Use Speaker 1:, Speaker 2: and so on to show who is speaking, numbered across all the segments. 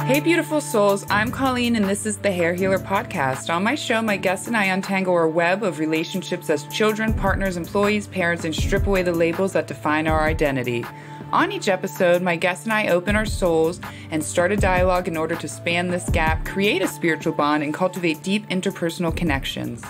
Speaker 1: Hey, beautiful souls. I'm Colleen, and this is the Hair Healer Podcast. On my show, my guests and I untangle our web of relationships as children, partners, employees, parents, and strip away the labels that define our identity. On each episode, my guests and I open our souls and start a dialogue in order to span this gap, create a spiritual bond, and cultivate deep interpersonal connections.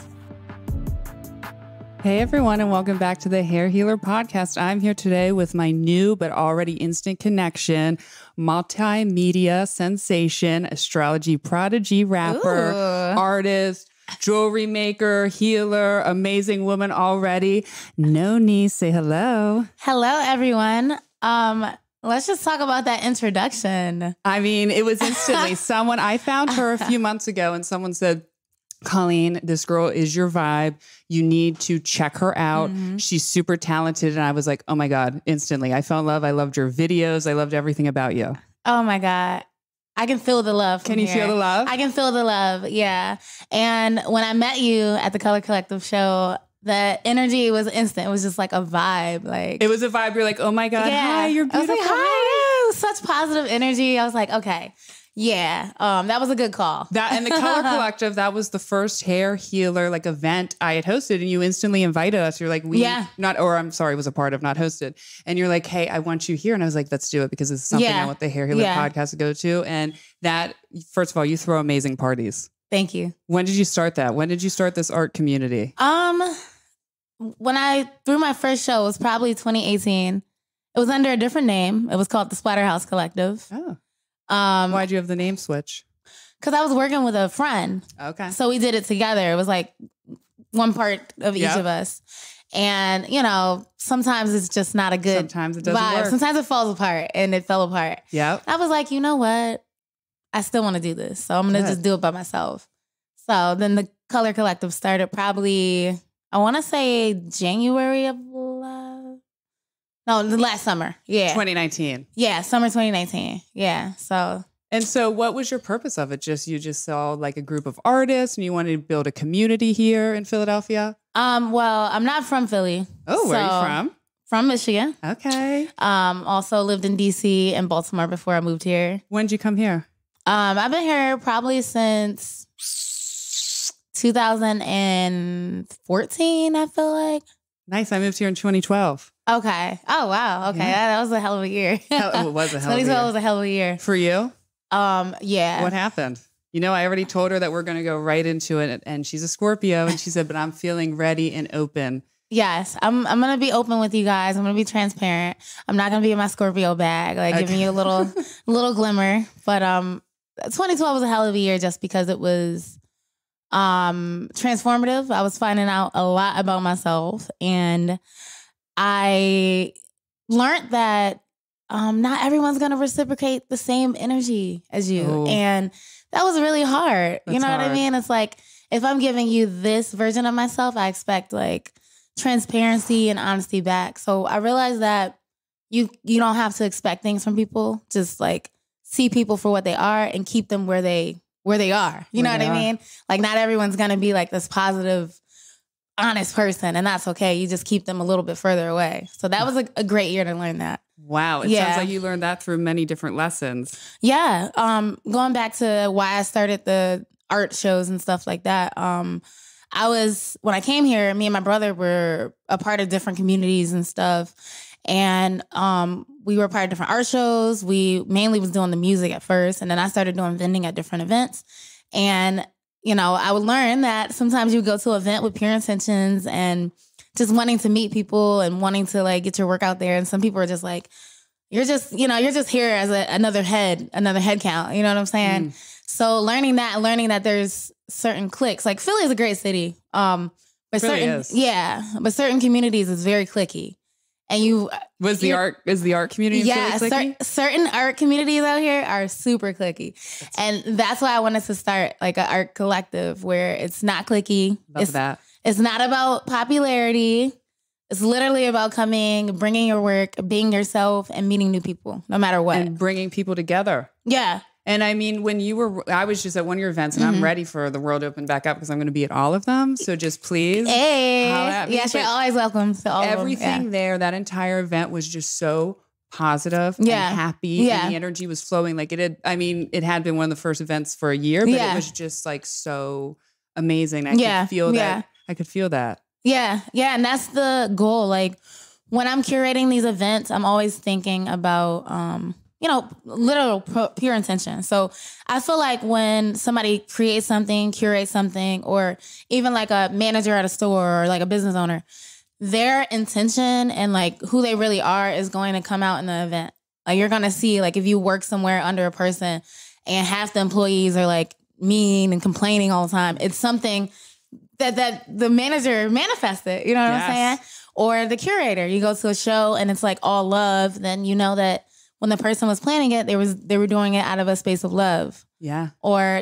Speaker 1: Hey everyone, and welcome back to the Hair Healer Podcast. I'm here today with my new but already instant connection, multimedia sensation, astrology prodigy rapper, artist, jewelry maker, healer, amazing woman already. Noni, say hello.
Speaker 2: Hello, everyone. Let's just talk about that introduction.
Speaker 1: I mean, it was instantly I found her a few months ago and someone said, Colleen, this girl is your vibe. You need to check her out. Mm-hmm. She's super talented. And I was like, oh my God, instantly. I fell in love. I loved your videos. I loved everything about you.
Speaker 2: Oh my God. I can feel the love.
Speaker 1: Can you feel the love?
Speaker 2: I can feel the love. Yeah. And when I met you at the Color Collective show, the energy was instant. It was just like a vibe. Like
Speaker 1: it was a vibe. You're like, oh my God,
Speaker 2: yeah.
Speaker 1: Hi, you're beautiful.
Speaker 2: I was like, hi. It was such positive energy. I was like, okay. Yeah, that was a good call.
Speaker 1: That and the Color Collective, that was the first hair healer like event I had hosted, and you instantly invited us. You're like, was a part of, not hosted. And you're like, hey, I want you here. And I was like, let's do it because it's something I want the Hair Healer podcast to go to. And that, first of all, you throw amazing parties.
Speaker 2: Thank you.
Speaker 1: When did you start that? When did you start this art community?
Speaker 2: When I threw my first show, it was probably 2018. It was under a different name. It was called the Splatterhouse Collective.
Speaker 1: Oh. Why'd you have the name switch?
Speaker 2: Because I was working with a friend. Okay. So we did it together. It was like one part of each of us. And, you know, sometimes it's just not a good
Speaker 1: Sometimes it doesn't
Speaker 2: vibe.
Speaker 1: work.
Speaker 2: Sometimes it falls apart, and it fell apart.
Speaker 1: Yeah.
Speaker 2: I was like, you know what? I still want to do this. So I'm going to just do it by myself. So then the Color Collective started probably, I want to say January of the last summer. Yeah.
Speaker 1: 2019.
Speaker 2: Yeah, summer 2019. Yeah.
Speaker 1: So what was your purpose of it? You just saw like a group of artists and you wanted to build a community here in Philadelphia?
Speaker 2: Well, I'm not from Philly.
Speaker 1: Oh, where are you from?
Speaker 2: From Michigan.
Speaker 1: Okay.
Speaker 2: Also lived in DC and Baltimore before I moved here.
Speaker 1: When did you come here? I've
Speaker 2: been here probably since 2014, I feel like.
Speaker 1: Nice. I moved here in 2012.
Speaker 2: Okay. Oh, wow. Okay.
Speaker 1: Yeah.
Speaker 2: That was a hell of a year.
Speaker 1: It was a hell of a year.
Speaker 2: 2012 was a hell of a year.
Speaker 1: For you?
Speaker 2: Yeah.
Speaker 1: What happened? You know, I already told her that we're going to go right into it. And she's a Scorpio. And she said, but I'm feeling ready and open.
Speaker 2: Yes. I'm going to be open with you guys. I'm going to be transparent. I'm not going to be in my Scorpio bag, like giving you a little glimmer. But 2012 was a hell of a year just because it was transformative. I was finding out a lot about myself, and I learned that not everyone's going to reciprocate the same energy as you. Ooh. And that was really hard. You know what I mean? It's like, if I'm giving you this version of myself, I expect like transparency and honesty back. So I realized that you don't have to expect things from people. Just like see people for what they are and keep them where they are. You know what I mean? Like, not everyone's going to be like this positive, honest person, and that's okay. You just keep them a little bit further away. So that was a great year to learn that.
Speaker 1: Wow. It sounds like you learned that through many different lessons.
Speaker 2: Yeah. Going back to why I started the art shows and stuff like that. When I came here, me and my brother were a part of different communities and stuff. And we were part of different art shows. We mainly was doing the music at first. And then I started doing vending at different events. And, you know, I would learn that sometimes you go to an event with pure intentions and just wanting to meet people and wanting to like get your work out there. And some people are just like, you're just here as another head count. You know what I'm saying? So learning that there's certain cliques. Like, Philly is a great city. But certain communities is very cliquey. And is the art community in Philly cliquey? Certain art communities out here are super cliquey. And that's why I wanted to start like an art collective where it's not cliquey. It's not about popularity. It's literally about coming, bringing your work, being yourself, and meeting new people, no matter what.
Speaker 1: And bringing people together.
Speaker 2: Yeah.
Speaker 1: And I mean, I was just at one of your events, and I'm ready for the world to open back up because I'm going to be at all of them. So just please.
Speaker 2: Hey. Yes, you're always welcome to all
Speaker 1: everything
Speaker 2: of them.
Speaker 1: There, that entire event was just so positive and happy. And the energy was flowing. Like it had been one of the first events for a year, but it was just like so amazing. I could feel that. I could feel that.
Speaker 2: Yeah. Yeah. And that's the goal. Like when I'm curating these events, I'm always thinking about, literal pure intention. So I feel like when somebody creates something, curates something, or even like a manager at a store or like a business owner, their intention and like who they really are is going to come out in the event. Like you're going to see, like if you work somewhere under a person and half the employees are like mean and complaining all the time, it's something that the manager manifested, you know what I'm saying? Or the curator, you go to a show and it's like all love, then you know that when the person was planning it, they were doing it out of a space of love. Yeah. Or,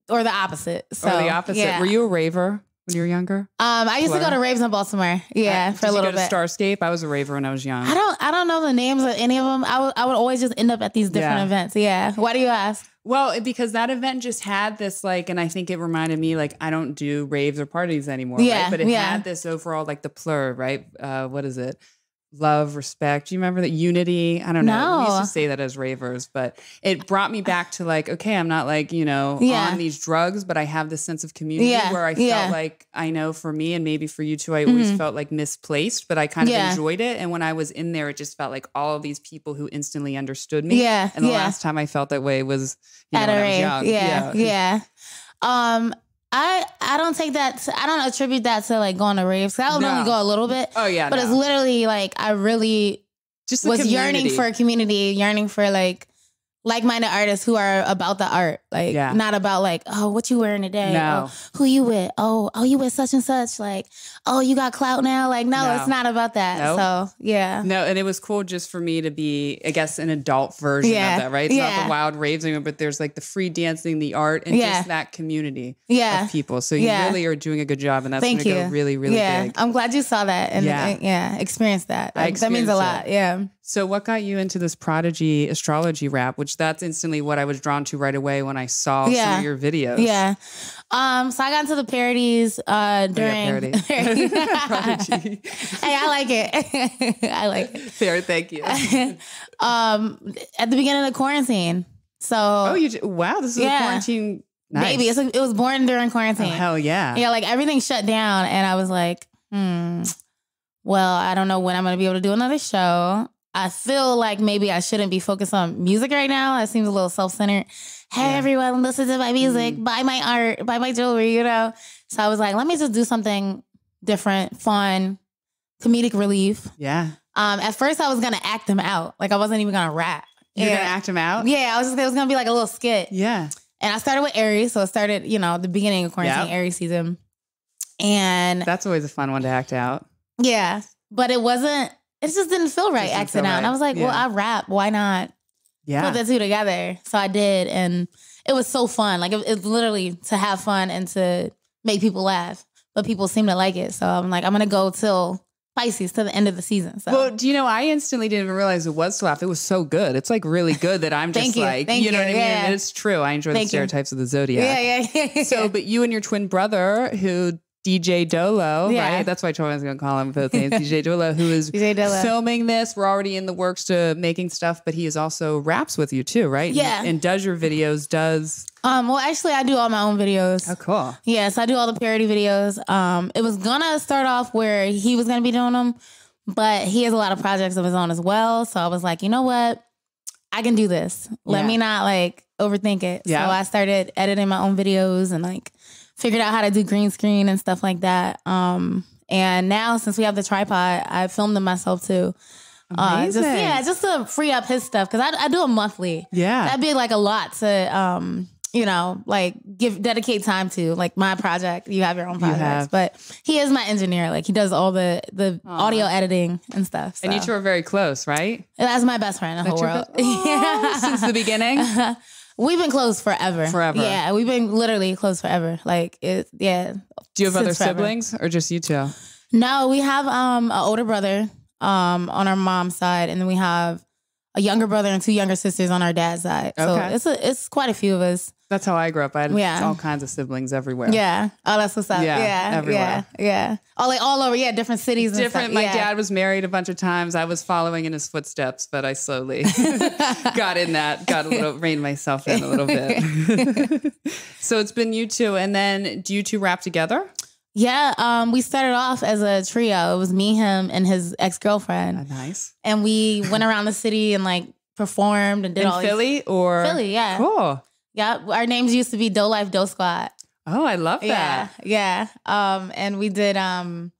Speaker 2: or the opposite. So,
Speaker 1: or the opposite. Yeah. Were you a raver when you were younger?
Speaker 2: I used to go to raves in Baltimore. Yeah, for a little bit.
Speaker 1: Did you go to Starscape? I was a raver when I was young.
Speaker 2: I don't know the names of any of them. I would always just end up at these different events. Yeah. Why do you ask?
Speaker 1: Well, because that event just had this like, and I think it reminded me like, I don't do raves or parties anymore. Right? But it had this overall like the plur, right? What is it? Love, respect. Do you remember that? Unity? I don't know. We used to say that as ravers, but it brought me back to like, okay, I'm not like, on these drugs, but I have this sense of community where I felt like, I know for me and maybe for you too, I always felt like misplaced, but I kind of enjoyed it. And when I was in there, it just felt like all of these people who instantly understood me. Yeah. And the last time I felt that way was at a rave. When I was young.
Speaker 2: Yeah. I don't take that. I don't attribute that to like going to raves. I would only go a little bit. Oh yeah, but it's literally like I really just was yearning for a community, yearning for like-minded artists who are about the art, like not about like, oh, what you wearing today? No. Oh, who you with? Oh, you with such and such? Like, oh, you got clout now? Like, no, it's not about that. Nope. So yeah.
Speaker 1: No, and it was cool just for me to be, I guess, an adult version of that, right? It's not the wild raves anymore, but there's like the free dancing, the art, and just that community of people. So you really are doing a good job, and that's going to go really, really big.
Speaker 2: I'm glad you saw that and experienced that. That means a lot. Yeah.
Speaker 1: So what got you into this Parody Astrology Rap, which that's instantly what I was drawn to right away when I saw some of your videos.
Speaker 2: Yeah. So I got into the parodies during...
Speaker 1: Prodigy.
Speaker 2: Hey, I like it. I like it.
Speaker 1: Fair, thank you.
Speaker 2: At the beginning of the quarantine. So...
Speaker 1: Oh, wow, this is a quarantine... Nice.
Speaker 2: Baby, it was born during quarantine.
Speaker 1: Oh, hell yeah.
Speaker 2: Yeah, like everything shut down and I was like, well, I don't know when I'm going to be able to do another show. I feel like maybe I shouldn't be focused on music right now. It seems a little self-centered. Hey, everyone, listen to my music, buy my art, buy my jewelry, So I was like, let me just do something different, fun, comedic relief. Yeah. At first, I was going to act them out. Like, I wasn't even going to rap.
Speaker 1: You're going to act them out?
Speaker 2: Yeah, it was going to be like a little skit. Yeah. And I started with Aries. So it started, the beginning of quarantine, Aries season. And
Speaker 1: that's always a fun one to act out.
Speaker 2: Yeah. But it just didn't feel right acting out. And I was like, well, I rap. Why not put the two together? So I did. And it was so fun. Like, it's literally to have fun and to make people laugh. But people seem to like it. So I'm like, I'm going to go till Pisces, to the end of the season. So.
Speaker 1: Well, do you know, I instantly didn't even realize it was to laugh. It was so good. It's like really good that I'm just like, you know what I mean? Yeah. And it's true. I enjoy the stereotypes of the Zodiac. Yeah. So, but you and your twin brother who... DJ Dolo, right? That's why I told him I was going to call him both names. DJ Dolo, who is filming this. We're already in the works to making stuff, but he is also raps with you too, right? Yeah. And does your videos,
Speaker 2: well, actually, I do all my own videos.
Speaker 1: Oh, cool.
Speaker 2: Yes, I do all the parody videos. It was going to start off where he was going to be doing them, but he has a lot of projects of his own as well. So I was like, you know what? I can do this. Let me not overthink it. Yeah. So I started editing my own videos and figured out how to do green screen and stuff like that. And now since we have the tripod, I filmed them myself too. Just to free up his stuff. Cause I do it monthly. Yeah. That'd be a lot to, dedicate time to my project. You have your own projects, but he is my engineer. He does all the audio editing and stuff. So.
Speaker 1: And you two are very close, right?
Speaker 2: That's my best friend in the whole world.
Speaker 1: Since the beginning?
Speaker 2: We've been close forever. Yeah, we've been literally close forever. Do
Speaker 1: you have other siblings or just you two?
Speaker 2: No, we have an older brother on our mom's side, and then we have a younger brother and two younger sisters on our dad's side. So it's quite a few of us.
Speaker 1: That's how I grew up. I had all kinds of siblings everywhere.
Speaker 2: Yeah. Oh, that's what's up. Yeah.
Speaker 1: Everywhere.
Speaker 2: Yeah. Oh, like all over. Yeah. Different cities.
Speaker 1: Different. My dad was married a bunch of times. I was following in his footsteps, but I slowly got reined myself in a little bit. So it's been you two. And then do you two rap together?
Speaker 2: Yeah. We started off as a trio. It was me, him, and his ex-girlfriend.
Speaker 1: Nice.
Speaker 2: And we went around the city and like performed and did all
Speaker 1: Philly or
Speaker 2: Philly. Yeah.
Speaker 1: Cool.
Speaker 2: Yeah, our names used to be Doe Life, Doe Squad.
Speaker 1: Oh, I love that.
Speaker 2: Yeah. And we did a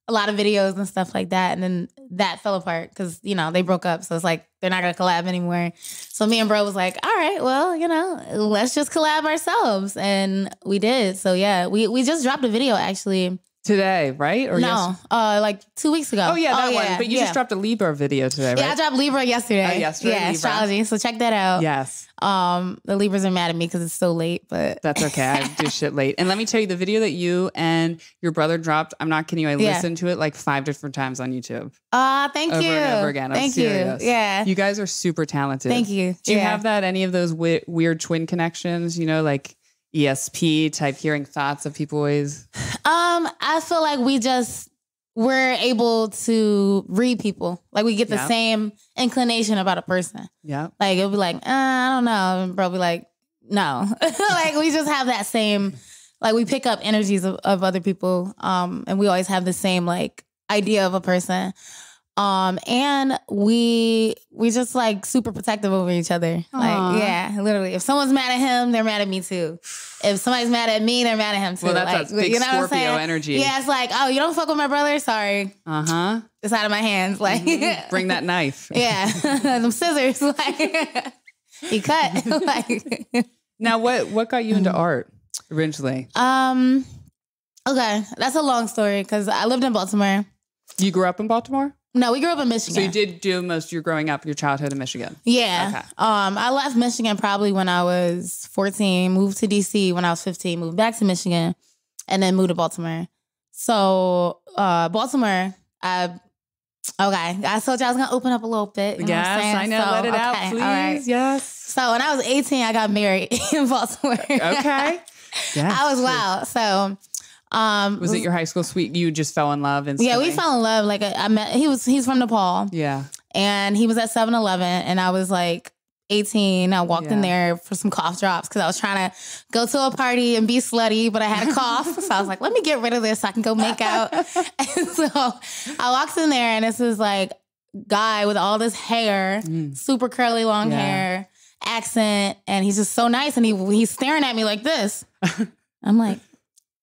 Speaker 2: lot of videos and stuff like that. And then that fell apart because, you know, they broke up. So it's like, they're not going to collab anymore. So me and bro was like, all right, well, you know, let's just collab ourselves. And we did. So yeah, we just dropped a video actually.
Speaker 1: Today, right? Or
Speaker 2: no, like 2 weeks ago.
Speaker 1: Oh, yeah, that one. But you just dropped a Libra video today, right?
Speaker 2: Yeah, I dropped Libra yesterday.
Speaker 1: Yesterday,
Speaker 2: yeah,
Speaker 1: Libra.
Speaker 2: astrology. So check that out.
Speaker 1: Yes.
Speaker 2: The Libras are mad at me because it's so late, but
Speaker 1: that's okay. I do shit late. And let me tell you, the video that you and your brother dropped, I'm not kidding you. I listened to it like 5 different times on YouTube.
Speaker 2: Thank you.
Speaker 1: Over and over again. I'm serious.
Speaker 2: Yeah.
Speaker 1: You guys are super talented.
Speaker 2: Thank you.
Speaker 1: Do you have that? Any of those weird twin connections? You know, like ESP type hearing thoughts of people always.
Speaker 2: I feel like we're able to read people. Like we get the same inclination about a person.
Speaker 1: Yeah.
Speaker 2: Like it'll be like, I don't know. And bro be like, no. Like we just have that same, like we pick up energies of other people. And we always have the same like idea of a person. And we just like super protective over each other.
Speaker 1: Aww.
Speaker 2: Like, yeah, literally. If someone's mad at him, they're mad at me too. If somebody's mad at me, they're mad at him too.
Speaker 1: Well, that's
Speaker 2: like,
Speaker 1: big
Speaker 2: you know
Speaker 1: Scorpio energy.
Speaker 2: Yeah, it's like, oh, you don't fuck with my brother? Sorry. It's out of my hands. Like,
Speaker 1: bring that knife.
Speaker 2: Yeah, them scissors. Like, he cut. Like,
Speaker 1: now, what got you into art originally?
Speaker 2: Okay, that's a long story because I lived in Baltimore.
Speaker 1: You grew up in Baltimore?
Speaker 2: No, we grew up in Michigan.
Speaker 1: So you did do most of your growing up, your childhood in Michigan?
Speaker 2: Yeah.
Speaker 1: Okay.
Speaker 2: I left Michigan probably when I was 14, moved to DC when I was 15, moved back to Michigan, and then moved to Baltimore. So Baltimore, I told you I was going to open up a little bit. You know what I'm saying?
Speaker 1: I know.
Speaker 2: So,
Speaker 1: let it out, please.
Speaker 2: All right.
Speaker 1: Yes.
Speaker 2: So when I was 18, I got married in Baltimore.
Speaker 1: Okay. Yes.
Speaker 2: I was wild. So...
Speaker 1: was it your high school suite? You just fell in love instantly?
Speaker 2: Yeah, we fell in love. Like I met, he's from Nepal.
Speaker 1: Yeah.
Speaker 2: And he was at 7-Eleven and I was like 18. I walked in there for some cough drops because I was trying to go to a party and be slutty, but I had a cough. So I was like, let me get rid of this so I can go make out. And so I walked in there and this is like guy with all this hair, super curly long hair, accent, and he's just so nice. And he's staring at me like this. I'm like,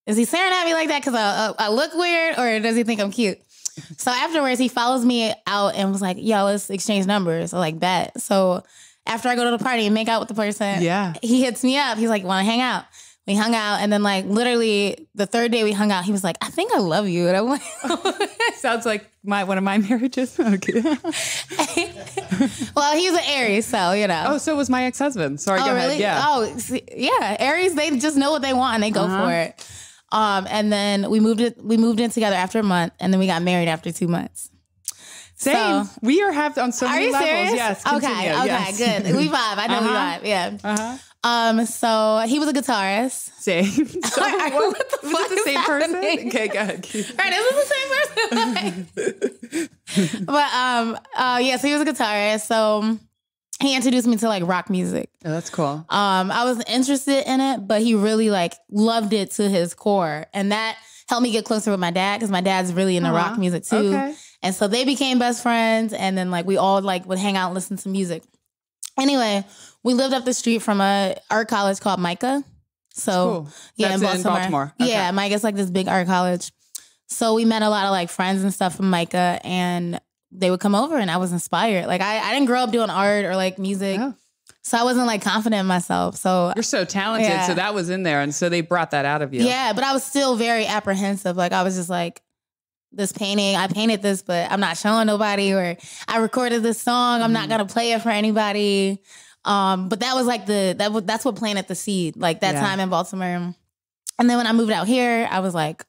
Speaker 2: is he staring at me like that because I look weird or does he think I'm cute? So afterwards, he follows me out and was like, yo, let's exchange numbers. I like, bet. So after I go to the party and make out with the person, he hits me up. He's like, want to hang out? We hung out. And then like literally the third day we hung out, he was like, I think I love you. And I'm like,
Speaker 1: sounds like one of my marriages. Okay.
Speaker 2: Well, he's an Aries, so, you know.
Speaker 1: Oh, so was my ex-husband. Sorry, go
Speaker 2: really?
Speaker 1: ahead. Yeah.
Speaker 2: Oh, yeah. Aries, they just know what they want and they go for it. And then we moved in together after a month, and then we got married after 2 months.
Speaker 1: Same. So, we are on so many levels.
Speaker 2: Serious?
Speaker 1: Yes.
Speaker 2: Okay.
Speaker 1: Yes.
Speaker 2: Good. We vibe. I know we vibe. Yeah. So he was a guitarist.
Speaker 1: Same. So,
Speaker 2: what the fuck
Speaker 1: was it the same
Speaker 2: happening?
Speaker 1: person? Okay, go ahead.
Speaker 2: Right, is this the same person? But yeah, so he was a guitarist. So he introduced me to like rock music.
Speaker 1: Oh, that's cool.
Speaker 2: I was interested in it, but he really like loved it to his core. And that helped me get closer with my dad because my dad's really into rock music too. Okay. And so they became best friends. And then like we all like would hang out and listen to music. Anyway, we lived up the street from a art college called Micah. So
Speaker 1: cool. Yeah, in Baltimore.
Speaker 2: Okay. Yeah, Micah's like this big art college. So we met a lot of like friends and stuff from Micah, and they would come over and I was inspired. Like I didn't grow up doing art or like music. Oh. So I wasn't like confident in myself. So
Speaker 1: you're so talented. Yeah. So that was in there. And so they brought that out of you.
Speaker 2: Yeah. But I was still very apprehensive. Like I was just like, this painting, I painted this, but I'm not showing nobody, or I recorded this song. I'm not going to play it for anybody. But that was like that's what planted the seed, like that time in Baltimore. And then when I moved out here, I was like,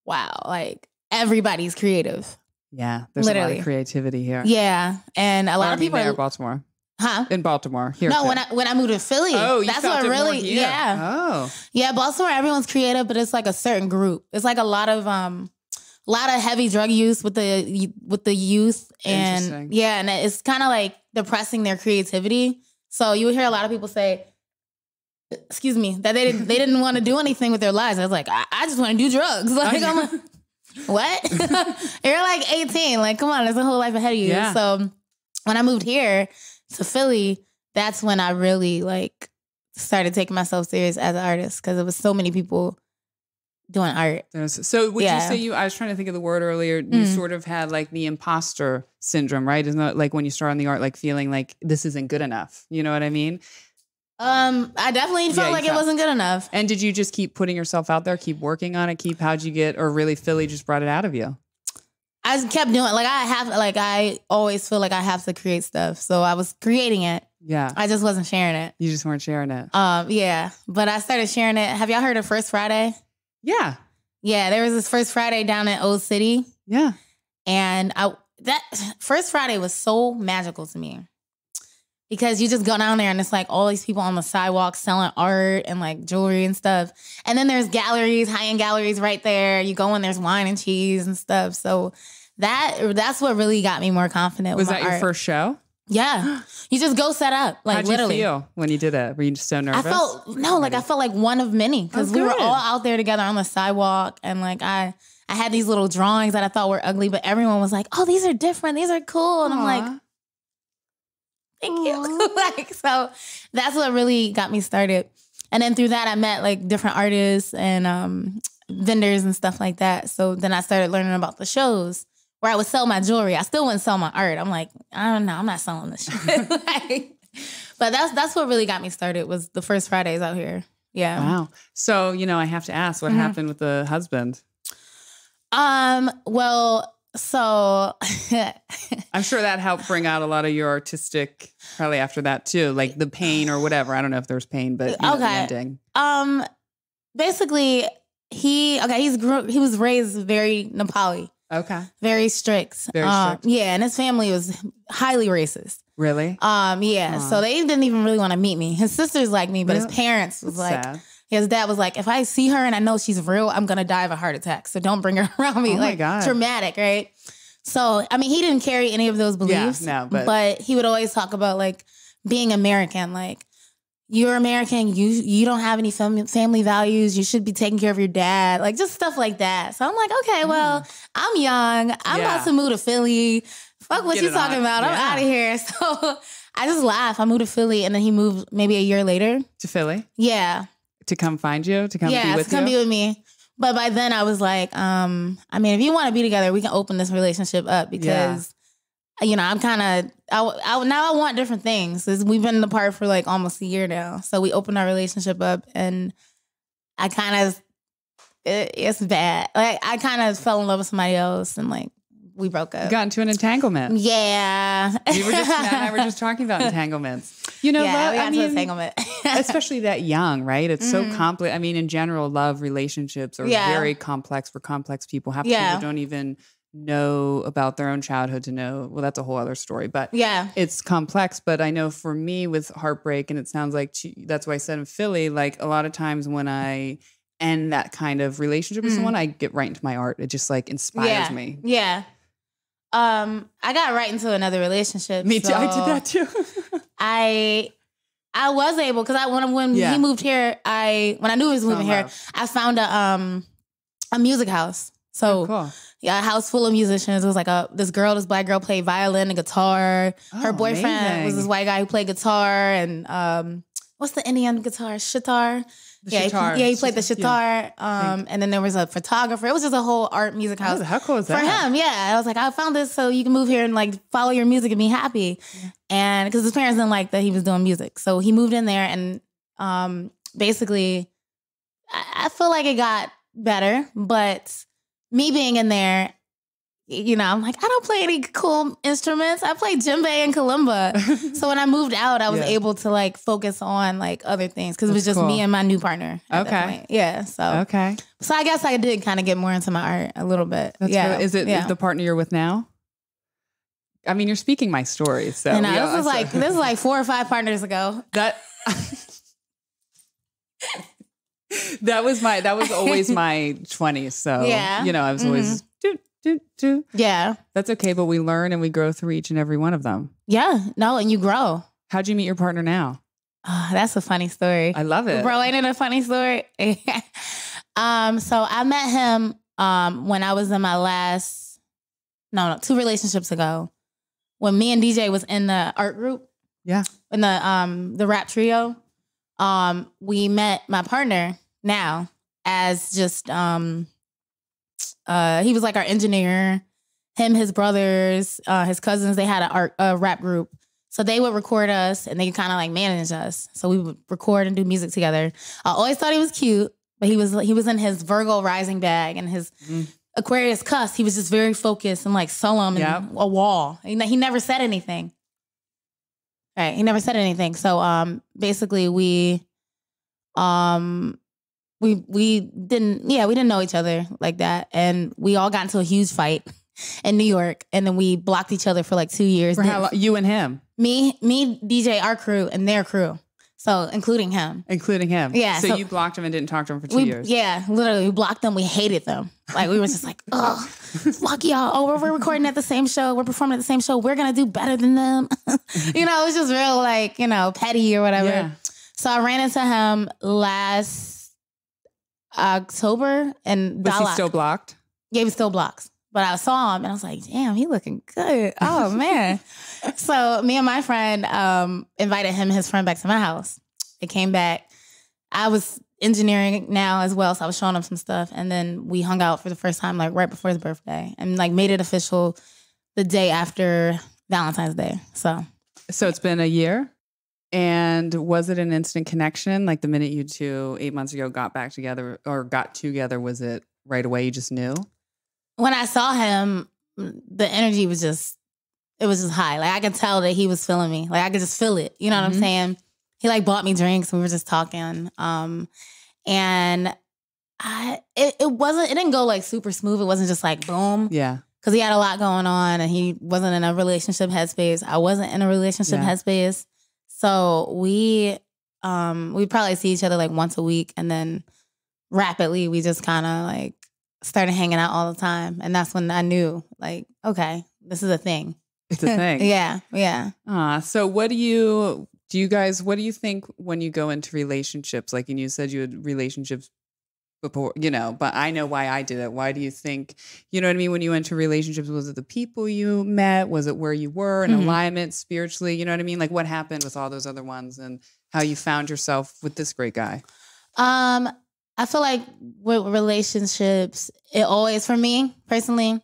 Speaker 2: wow, like everybody's creative.
Speaker 1: Yeah, there's a lot of creativity here.
Speaker 2: Yeah, and a lot of people
Speaker 1: are Baltimore.
Speaker 2: Huh?
Speaker 1: In Baltimore. Here.
Speaker 2: No, when I moved to Philly.
Speaker 1: Oh, you
Speaker 2: that's
Speaker 1: felt
Speaker 2: what
Speaker 1: it
Speaker 2: really,
Speaker 1: more here.
Speaker 2: yeah.
Speaker 1: Oh.
Speaker 2: Yeah, Baltimore, everyone's creative, but it's like a certain group. It's like a lot of heavy drug use with the youth. And yeah, and it's kind of like depressing their creativity. So you would hear a lot of people say, excuse me, that they didn't want to do anything with their lives. I was like, I just want to do drugs. Like, I'm like, what? You're like 18. Like, come on, there's a whole life ahead of you. Yeah. So when I moved here to Philly, that's when I really like started taking myself serious as an artist, because there was so many people doing art.
Speaker 1: So would you say I was trying to think of the word earlier, you sort of had like the imposter syndrome, right? Isn't that like when you start on the art, like feeling like this isn't good enough? You know what I mean?
Speaker 2: I definitely felt like it wasn't good enough.
Speaker 1: And did you just keep putting yourself out there, keep working on it, how'd you get, or really Philly just brought it out of you?
Speaker 2: I just kept doing I always feel like I have to create stuff. So I was creating it.
Speaker 1: Yeah.
Speaker 2: I just wasn't sharing it.
Speaker 1: You just weren't sharing it.
Speaker 2: Yeah. But I started sharing it. Have y'all heard of First Friday?
Speaker 1: Yeah.
Speaker 2: Yeah, there was this First Friday down in Old City.
Speaker 1: Yeah.
Speaker 2: And that First Friday was so magical to me. Because you just go down there and it's like all these people on the sidewalk selling art and like jewelry and stuff. And then there's galleries, high-end galleries right there. You go in, there's wine and cheese and stuff. So that's what really got me more confident with my art.
Speaker 1: Was that your first show?
Speaker 2: Yeah. You just go set up. Like,
Speaker 1: how'd
Speaker 2: literally.
Speaker 1: you feel when you did it? Were you just so nervous?
Speaker 2: I felt like one of many. Because we were all out there together on the sidewalk. And like I had these little drawings that I thought were ugly, but everyone was like, oh, these are different. These are cool. And I'm like, thank you. Like, so that's what really got me started. And then through that, I met like different artists and vendors and stuff like that. So then I started learning about the shows where I would sell my jewelry. I still wouldn't sell my art. I'm like, I don't know. I'm not selling this shit. But that's what really got me started, was the First Fridays out here. Yeah.
Speaker 1: Wow. So, I have to ask, what happened with the husband?
Speaker 2: Well, so
Speaker 1: I'm sure that helped bring out a lot of your artistic, probably after that too, like the pain or whatever. I don't know if there's pain, but the ending.
Speaker 2: Basically he was raised very Nepali.
Speaker 1: Okay.
Speaker 2: Very strict.
Speaker 1: Very strict.
Speaker 2: Yeah, and his family was highly racist.
Speaker 1: Really?
Speaker 2: Yeah. So they didn't even really want to meet me. His sisters liked me, but his parents was like,
Speaker 1: sad.
Speaker 2: His dad was like, if I see her and I know she's real, I'm gonna die of a heart attack. So don't bring her around me.
Speaker 1: Oh my God.
Speaker 2: Traumatic, right? So I mean, he didn't carry any of those beliefs.
Speaker 1: Yeah, no,
Speaker 2: but he would always talk about like being American, like, you're American, you don't have any family values, you should be taking care of your dad, like just stuff like that. So I'm like, okay, well, I'm young, I'm about to move to Philly. Fuck what you talking about, I'm out of here. So I just laugh. I moved to Philly, and then he moved maybe a year later.
Speaker 1: To Philly?
Speaker 2: Yeah.
Speaker 1: To come find you? To come be with you?
Speaker 2: Yeah, to come be with me. But by then I was like, I mean, if you want to be together, we can open this relationship up, because I'm kind of, now I want different things. We've been apart for like almost a year now. So we opened our relationship up, and I kind of, it's bad. Like, I kind of fell in love with somebody else, and like, we broke up.
Speaker 1: You got into an entanglement.
Speaker 2: Yeah.
Speaker 1: Matt and I were just talking about entanglements.
Speaker 2: We got into entanglement.
Speaker 1: Especially that young, right? It's so complex. I mean, in general, love relationships are very complex for complex people. Half people don't even know about their own childhood to know. Well, that's a whole other story. But it's complex. But I know for me with heartbreak, and it sounds like that's why I said in Philly, like a lot of times when I end that kind of relationship with someone, I get right into my art. It just like inspires me.
Speaker 2: Yeah. I got right into another relationship.
Speaker 1: Me too.
Speaker 2: So
Speaker 1: I did that too.
Speaker 2: I was able, because when he moved here, when I knew he was moving here, I found a music house. So
Speaker 1: cool.
Speaker 2: Yeah, a house full of musicians. It was like this black girl played violin and guitar. Her boyfriend was this white guy who played guitar, and what's the Indian guitar? Sitar. He played the sitar. And then there was a photographer. It was just a whole art music house.
Speaker 1: Oh, how cool is that?
Speaker 2: For him, yeah. I was like, I found this so you can move here and like follow your music and be happy. Yeah. And because his parents didn't like that he was doing music. So he moved in there, and basically, I feel like it got better. But me being in there, I'm like, I don't play any cool instruments. I play djembe and kalimba. So when I moved out, I was able to like focus on like other things, because it was just me and my new partner. At that point. Yeah. So So I guess I did kind of get more into my art a little bit.
Speaker 1: That's Is it the partner you're with now? I mean, you're speaking my story. So
Speaker 2: and this is like 4 or 5 partners ago.
Speaker 1: That was always my 20s. So,
Speaker 2: yeah.
Speaker 1: I was always do.
Speaker 2: Yeah.
Speaker 1: That's okay. But we learn and we grow through each and every one of them.
Speaker 2: Yeah. No, and you grow.
Speaker 1: How'd you meet your partner now?
Speaker 2: Oh, that's a funny story.
Speaker 1: I love it.
Speaker 2: Bro, ain't it a funny story? So I met him when I was in my 2 relationships ago. When me and DJ was in the art group.
Speaker 1: Yeah.
Speaker 2: In the rap trio. We met my partner now as just he was like our engineer. Him, his brothers, his cousins, they had a rap group. So they would record us and they could kind of like manage us. So we would record and do music together. I always thought he was cute, but he was in his Virgo rising bag and his Aquarius cusp. He was just very focused and like solemn and a wall. He never said anything. Right. He never said anything. So basically we didn't know each other like that. And we all got into a huge fight in New York. And then we blocked each other for like 2 years.
Speaker 1: For how long? You and him?
Speaker 2: Me, DJ, our crew, and their crew. So including him.
Speaker 1: Yeah. So you blocked him and didn't talk to him for 2 years.
Speaker 2: Yeah. Literally, we blocked them. We hated them. Like we were just like, oh, fuck y'all. Oh, we're recording at the same show. We're performing at the same show. We're going to do better than them. It was just real like, petty or whatever. Yeah. So I ran into him last October and
Speaker 1: was he still blocked?
Speaker 2: Yeah, he was still blocked. But I saw him and I was like, damn, he looking good. Oh, man. So me and my friend invited him and his friend back to my house. It came back. I was engineering now as well, so I was showing him some stuff. And then we hung out for the first time, like right before his birthday. And like made it official the day after Valentine's Day. So
Speaker 1: it's been a year? And was it an instant connection? Like the minute you two 8 months ago got back together or got together, was it right away you just knew?
Speaker 2: When I saw him, the energy was just high. Like I could tell that he was feeling me. Like I could just feel it. You know what I'm saying? He like bought me drinks. We were just talking. And it didn't go like super smooth. It wasn't just like boom.
Speaker 1: Yeah.
Speaker 2: Cause he had a lot going on and he wasn't in a relationship headspace. I wasn't in a relationship headspace. So we probably see each other like once a week. And then rapidly we just kind of like started hanging out all the time. And that's when I knew like, okay, this is a thing.
Speaker 1: It's a thing.
Speaker 2: Yeah. Yeah.
Speaker 1: So what do you think when you go into relationships? Like, and you said you had relationships before, but I know why I did it. Why do you think, you know what I mean? When you enter relationships, was it the people you met? Was it where you were in alignment spiritually? You know what I mean? Like what happened with all those other ones and how you found yourself with this great guy?
Speaker 2: I feel like with relationships, it always, for me personally,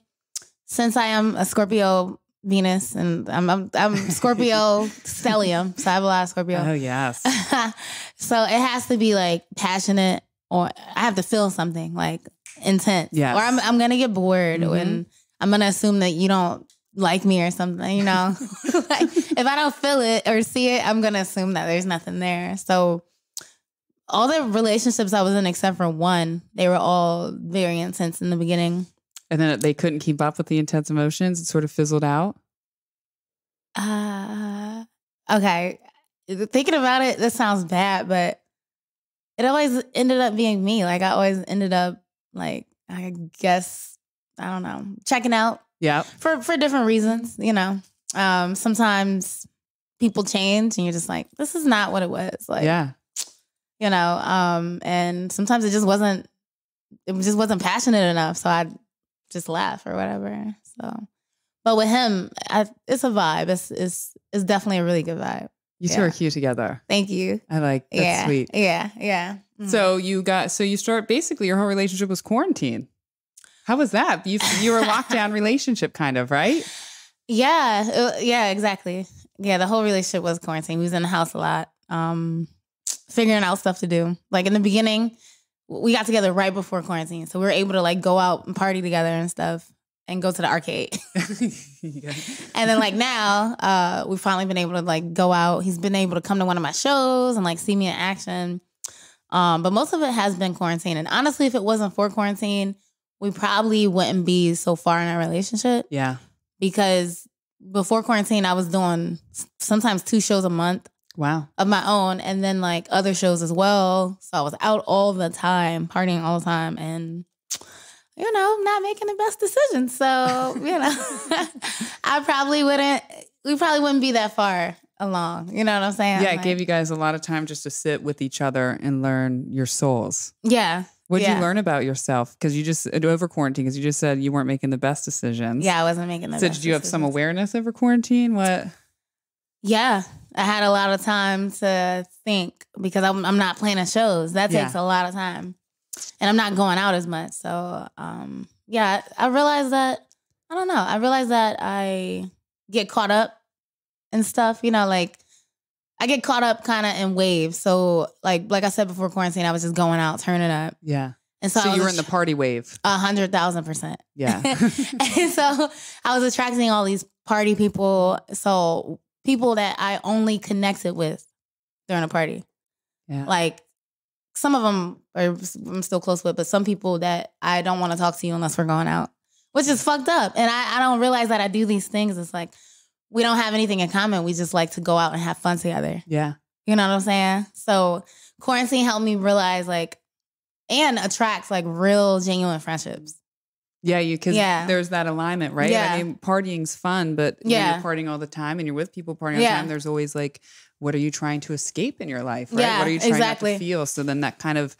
Speaker 2: since I am a Scorpio Venus and I'm Scorpio stellium, so I have a lot of Scorpio.
Speaker 1: Oh yes.
Speaker 2: So it has to be like passionate, or I have to feel something like intense.
Speaker 1: Yes.
Speaker 2: Or I'm gonna get bored and I'm gonna assume that you don't like me or something. Like if I don't feel it or see it, I'm gonna assume that there's nothing there. So all the relationships I was in, except for one, they were all very intense in the beginning.
Speaker 1: And then they couldn't keep up with the intense emotions. It sort of fizzled out.
Speaker 2: Okay. Thinking about it, this sounds bad, but it always ended up being me. Like I always ended up like, I guess, I don't know, checking out.
Speaker 1: Yeah.
Speaker 2: For different reasons, sometimes people change and you're just like, this is not what it was. Like,
Speaker 1: yeah.
Speaker 2: And sometimes it just wasn't passionate enough. So I'd just laugh or whatever. So, but with him, it's a vibe. It's definitely a really good vibe.
Speaker 1: You two are cute together.
Speaker 2: Thank you.
Speaker 1: That's sweet.
Speaker 2: Yeah. Mm-hmm.
Speaker 1: So you start, basically your whole relationship was quarantine. How was that? You were a lockdown relationship kind of, right?
Speaker 2: Yeah, exactly. Yeah, the whole relationship was quarantine. We was in the house a lot. Figuring out stuff to do. Like in the beginning, we got together right before quarantine. So we were able to like go out and party together and stuff and go to the arcade.
Speaker 1: Yeah.
Speaker 2: And then like now, we've finally been able to like go out. He's been able to come to one of my shows and like see me in action. But most of it has been quarantine. And honestly, if it wasn't for quarantine, we probably wouldn't be so far in our relationship.
Speaker 1: Yeah.
Speaker 2: Because before quarantine, I was doing sometimes 2 shows a month.
Speaker 1: Wow.
Speaker 2: Of my own, and then like other shows as well. So I was out all the time, partying all the time, and not making the best decisions. So, we probably wouldn't be that far along. You know what I'm saying?
Speaker 1: Yeah, it gave you guys a lot of time just to sit with each other and learn your souls.
Speaker 2: Yeah.
Speaker 1: What did you learn about yourself? Because you just, over quarantine, because you just said you weren't making the best decisions.
Speaker 2: Yeah, I wasn't making the best decisions.
Speaker 1: So did you have some awareness over quarantine? What?
Speaker 2: Yeah, I had a lot of time to think because I'm not playing at shows. That takes a lot of time. And I'm not going out as much. So, I realized that, I realized that I get caught up in stuff, like I get caught up kind of in waves. So like I said before quarantine, I was just going out, turning up.
Speaker 1: Yeah.
Speaker 2: And so
Speaker 1: you were in the party wave.
Speaker 2: 100,000%.
Speaker 1: Yeah.
Speaker 2: And so I was attracting all these party people. So people that I only connected with during a party.
Speaker 1: Yeah.
Speaker 2: Like some of them I'm still close with, but some people that I don't want to talk to you unless we're going out, which is fucked up. And I don't realize that I do these things. It's like, we don't have anything in common. We just like to go out and have fun together.
Speaker 1: Yeah.
Speaker 2: You know what I'm saying? So quarantine helped me realize and attract real, genuine friendships.
Speaker 1: Yeah, because there's that alignment, right?
Speaker 2: Yeah.
Speaker 1: I mean, partying's fun, but when you're partying all the time and you're with people partying all the time, there's always what are you trying to escape in your life, right?
Speaker 2: Yeah,
Speaker 1: what are you trying not to feel? So then that kind of,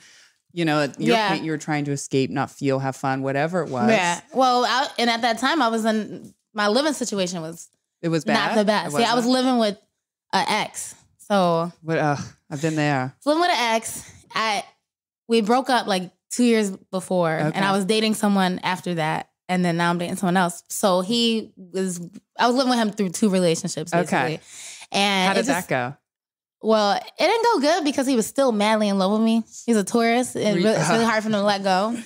Speaker 1: at your point, you were trying to escape, not feel, have fun, whatever it was.
Speaker 2: Yeah. Well, and at that time, I was my living situation was
Speaker 1: it was bad?
Speaker 2: Not the best. Yeah, I was living with an ex. So
Speaker 1: I've been there.
Speaker 2: Living with an ex. We broke up 2 years before, and I was dating someone after that, and then now I'm dating someone else. So I was living with him through 2 relationships, basically.
Speaker 1: Okay.
Speaker 2: And
Speaker 1: how did that go?
Speaker 2: Well, it didn't go good because he was still madly in love with me. He's a tourist, and it's really hard for him to let go.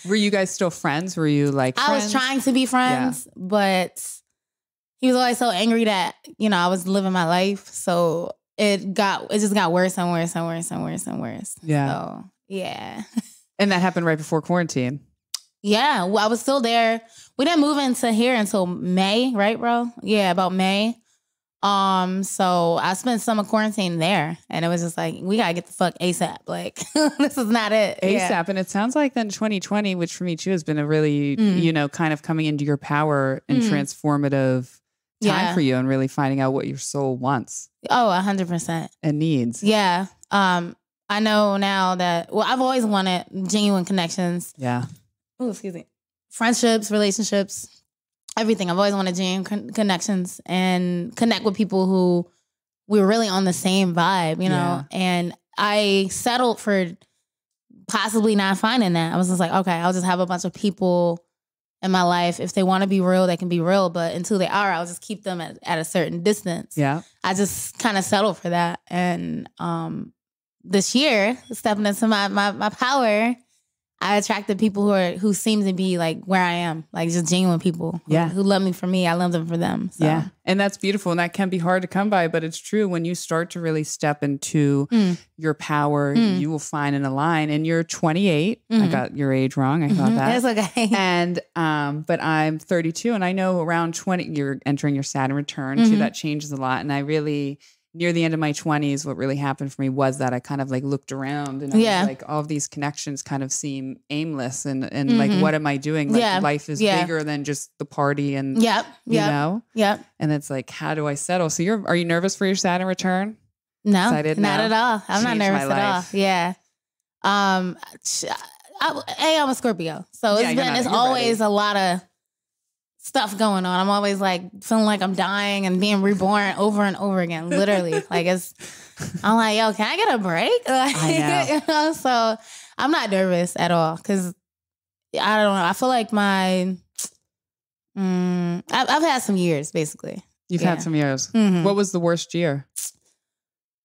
Speaker 1: Were you guys still friends? Were you friends?
Speaker 2: I was trying to be friends, but he was always so angry that, I was living my life. So it just got worse and worse and worse and worse and worse.
Speaker 1: Yeah.
Speaker 2: So, yeah.
Speaker 1: And that happened right before quarantine.
Speaker 2: Yeah. Well, I was still there. We didn't move into here until May, right, bro? Yeah, about May. So I spent summer quarantine there, and it was just we gotta get the fuck ASAP. This is not it.
Speaker 1: ASAP.
Speaker 2: Yeah.
Speaker 1: And it sounds like then 2020, which for me too has been a really, kind of coming into your power and transformative time for you and really finding out what your soul wants.
Speaker 2: Oh, 100%.
Speaker 1: And needs.
Speaker 2: Yeah. I know now that, I've always wanted genuine connections.
Speaker 1: Yeah.
Speaker 2: Oh, excuse me. Friendships, relationships, everything. I've always wanted genuine connections and connect with people who we were really on the same vibe, And I settled for possibly not finding that. I was just okay, I'll just have a bunch of people in my life. If they want to be real, they can be real. But until they are, I'll just keep them at a certain distance.
Speaker 1: Yeah.
Speaker 2: I just kind of settled for that. And this year, stepping into my power, I attracted people who seem to be where I am, just genuine people who love me for me. I love them for them. So.
Speaker 1: Yeah. And that's beautiful. And that can be hard to come by, but it's true. When you start to really step into your power, you will find and align. And you're 28. I got your age wrong. I thought that.
Speaker 2: That's okay.
Speaker 1: And, but I'm 32, and I know around 20, you're entering your Saturn return too. That changes a lot. And I really, near the end of my 20s, what really happened for me was that I kind of looked around and I was all of these connections kind of seem aimless and what am I doing? Life is bigger than just the party and you know?
Speaker 2: Yep.
Speaker 1: And it's how do I settle? So are you nervous for your Saturn return?
Speaker 2: No,
Speaker 1: Excited?
Speaker 2: Not at all. I'm not nervous at all.
Speaker 1: Life.
Speaker 2: Yeah. I'm a Scorpio. So it's always a lot of stuff going on. I'm always feeling like I'm dying and being reborn over and over again. Literally, I'm yo, can I get a break?
Speaker 1: I know.
Speaker 2: So I'm not nervous at all because I don't know. I feel like I've had some years basically.
Speaker 1: You've had some years. Mm-hmm. What was the worst year?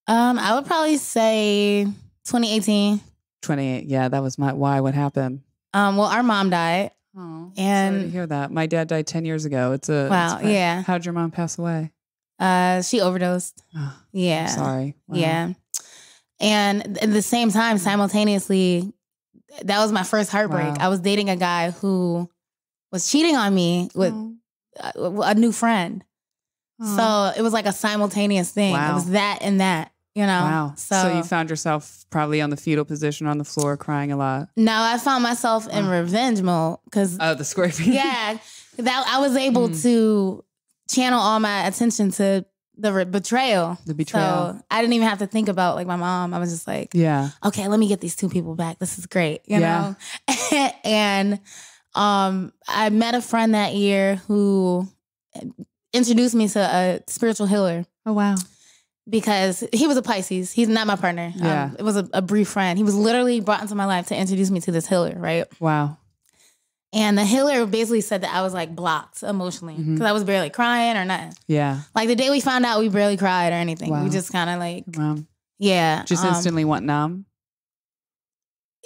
Speaker 2: I would probably say 2018.
Speaker 1: 28. Yeah, that was why. What happened?
Speaker 2: Well, our mom died.
Speaker 1: Oh,
Speaker 2: and
Speaker 1: sorry to hear that. My dad died 10 years ago.
Speaker 2: Wow. Yeah.
Speaker 1: How'd your mom pass away?
Speaker 2: She overdosed.
Speaker 1: Oh,
Speaker 2: yeah.
Speaker 1: I'm sorry. Wow.
Speaker 2: Yeah. And at the same time, simultaneously, that was my first heartbreak.
Speaker 1: Wow.
Speaker 2: I was dating a guy who was cheating on me with a new friend. So it was like a simultaneous thing. Wow. It was that and that, you know?
Speaker 1: Wow. So you found yourself probably on the fetal position on the floor crying a lot.
Speaker 2: No, I found myself in revenge mode. Oh,
Speaker 1: the scorpion.
Speaker 2: Yeah. That I was able to channel all my attention to the betrayal.
Speaker 1: The betrayal.
Speaker 2: So I didn't even have to think about like my mom. I was just like, okay, let me get these two people back. This is great, you know? And I met a friend that year who introduced me to a spiritual healer.
Speaker 1: Oh, wow.
Speaker 2: Because he was a Pisces. He's not my partner. It was a brief friend. He was literally brought into my life to introduce me to this healer, right?
Speaker 1: Wow.
Speaker 2: And the healer basically said that I was like blocked emotionally because I was barely crying or nothing.
Speaker 1: Yeah.
Speaker 2: Like the day we found out, we barely cried or anything. Wow. We just kind of like,
Speaker 1: just instantly went numb.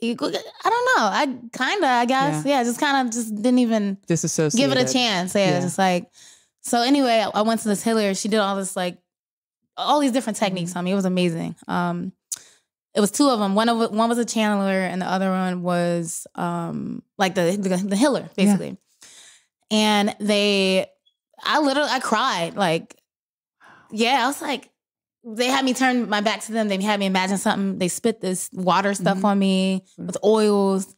Speaker 2: I don't know. I guess. Yeah, just kind of just didn't even
Speaker 1: disassociate.
Speaker 2: Give it a chance. Yeah, just like, so anyway, I went to this healer. She did all this like, all these different techniques on me. It was amazing. It was two of them. One was a channeler, and the other one was like the healer, basically. And I cried. Like, I was like, they had me turn my back to them. They had me imagine something. They spit this water stuff on me with oils,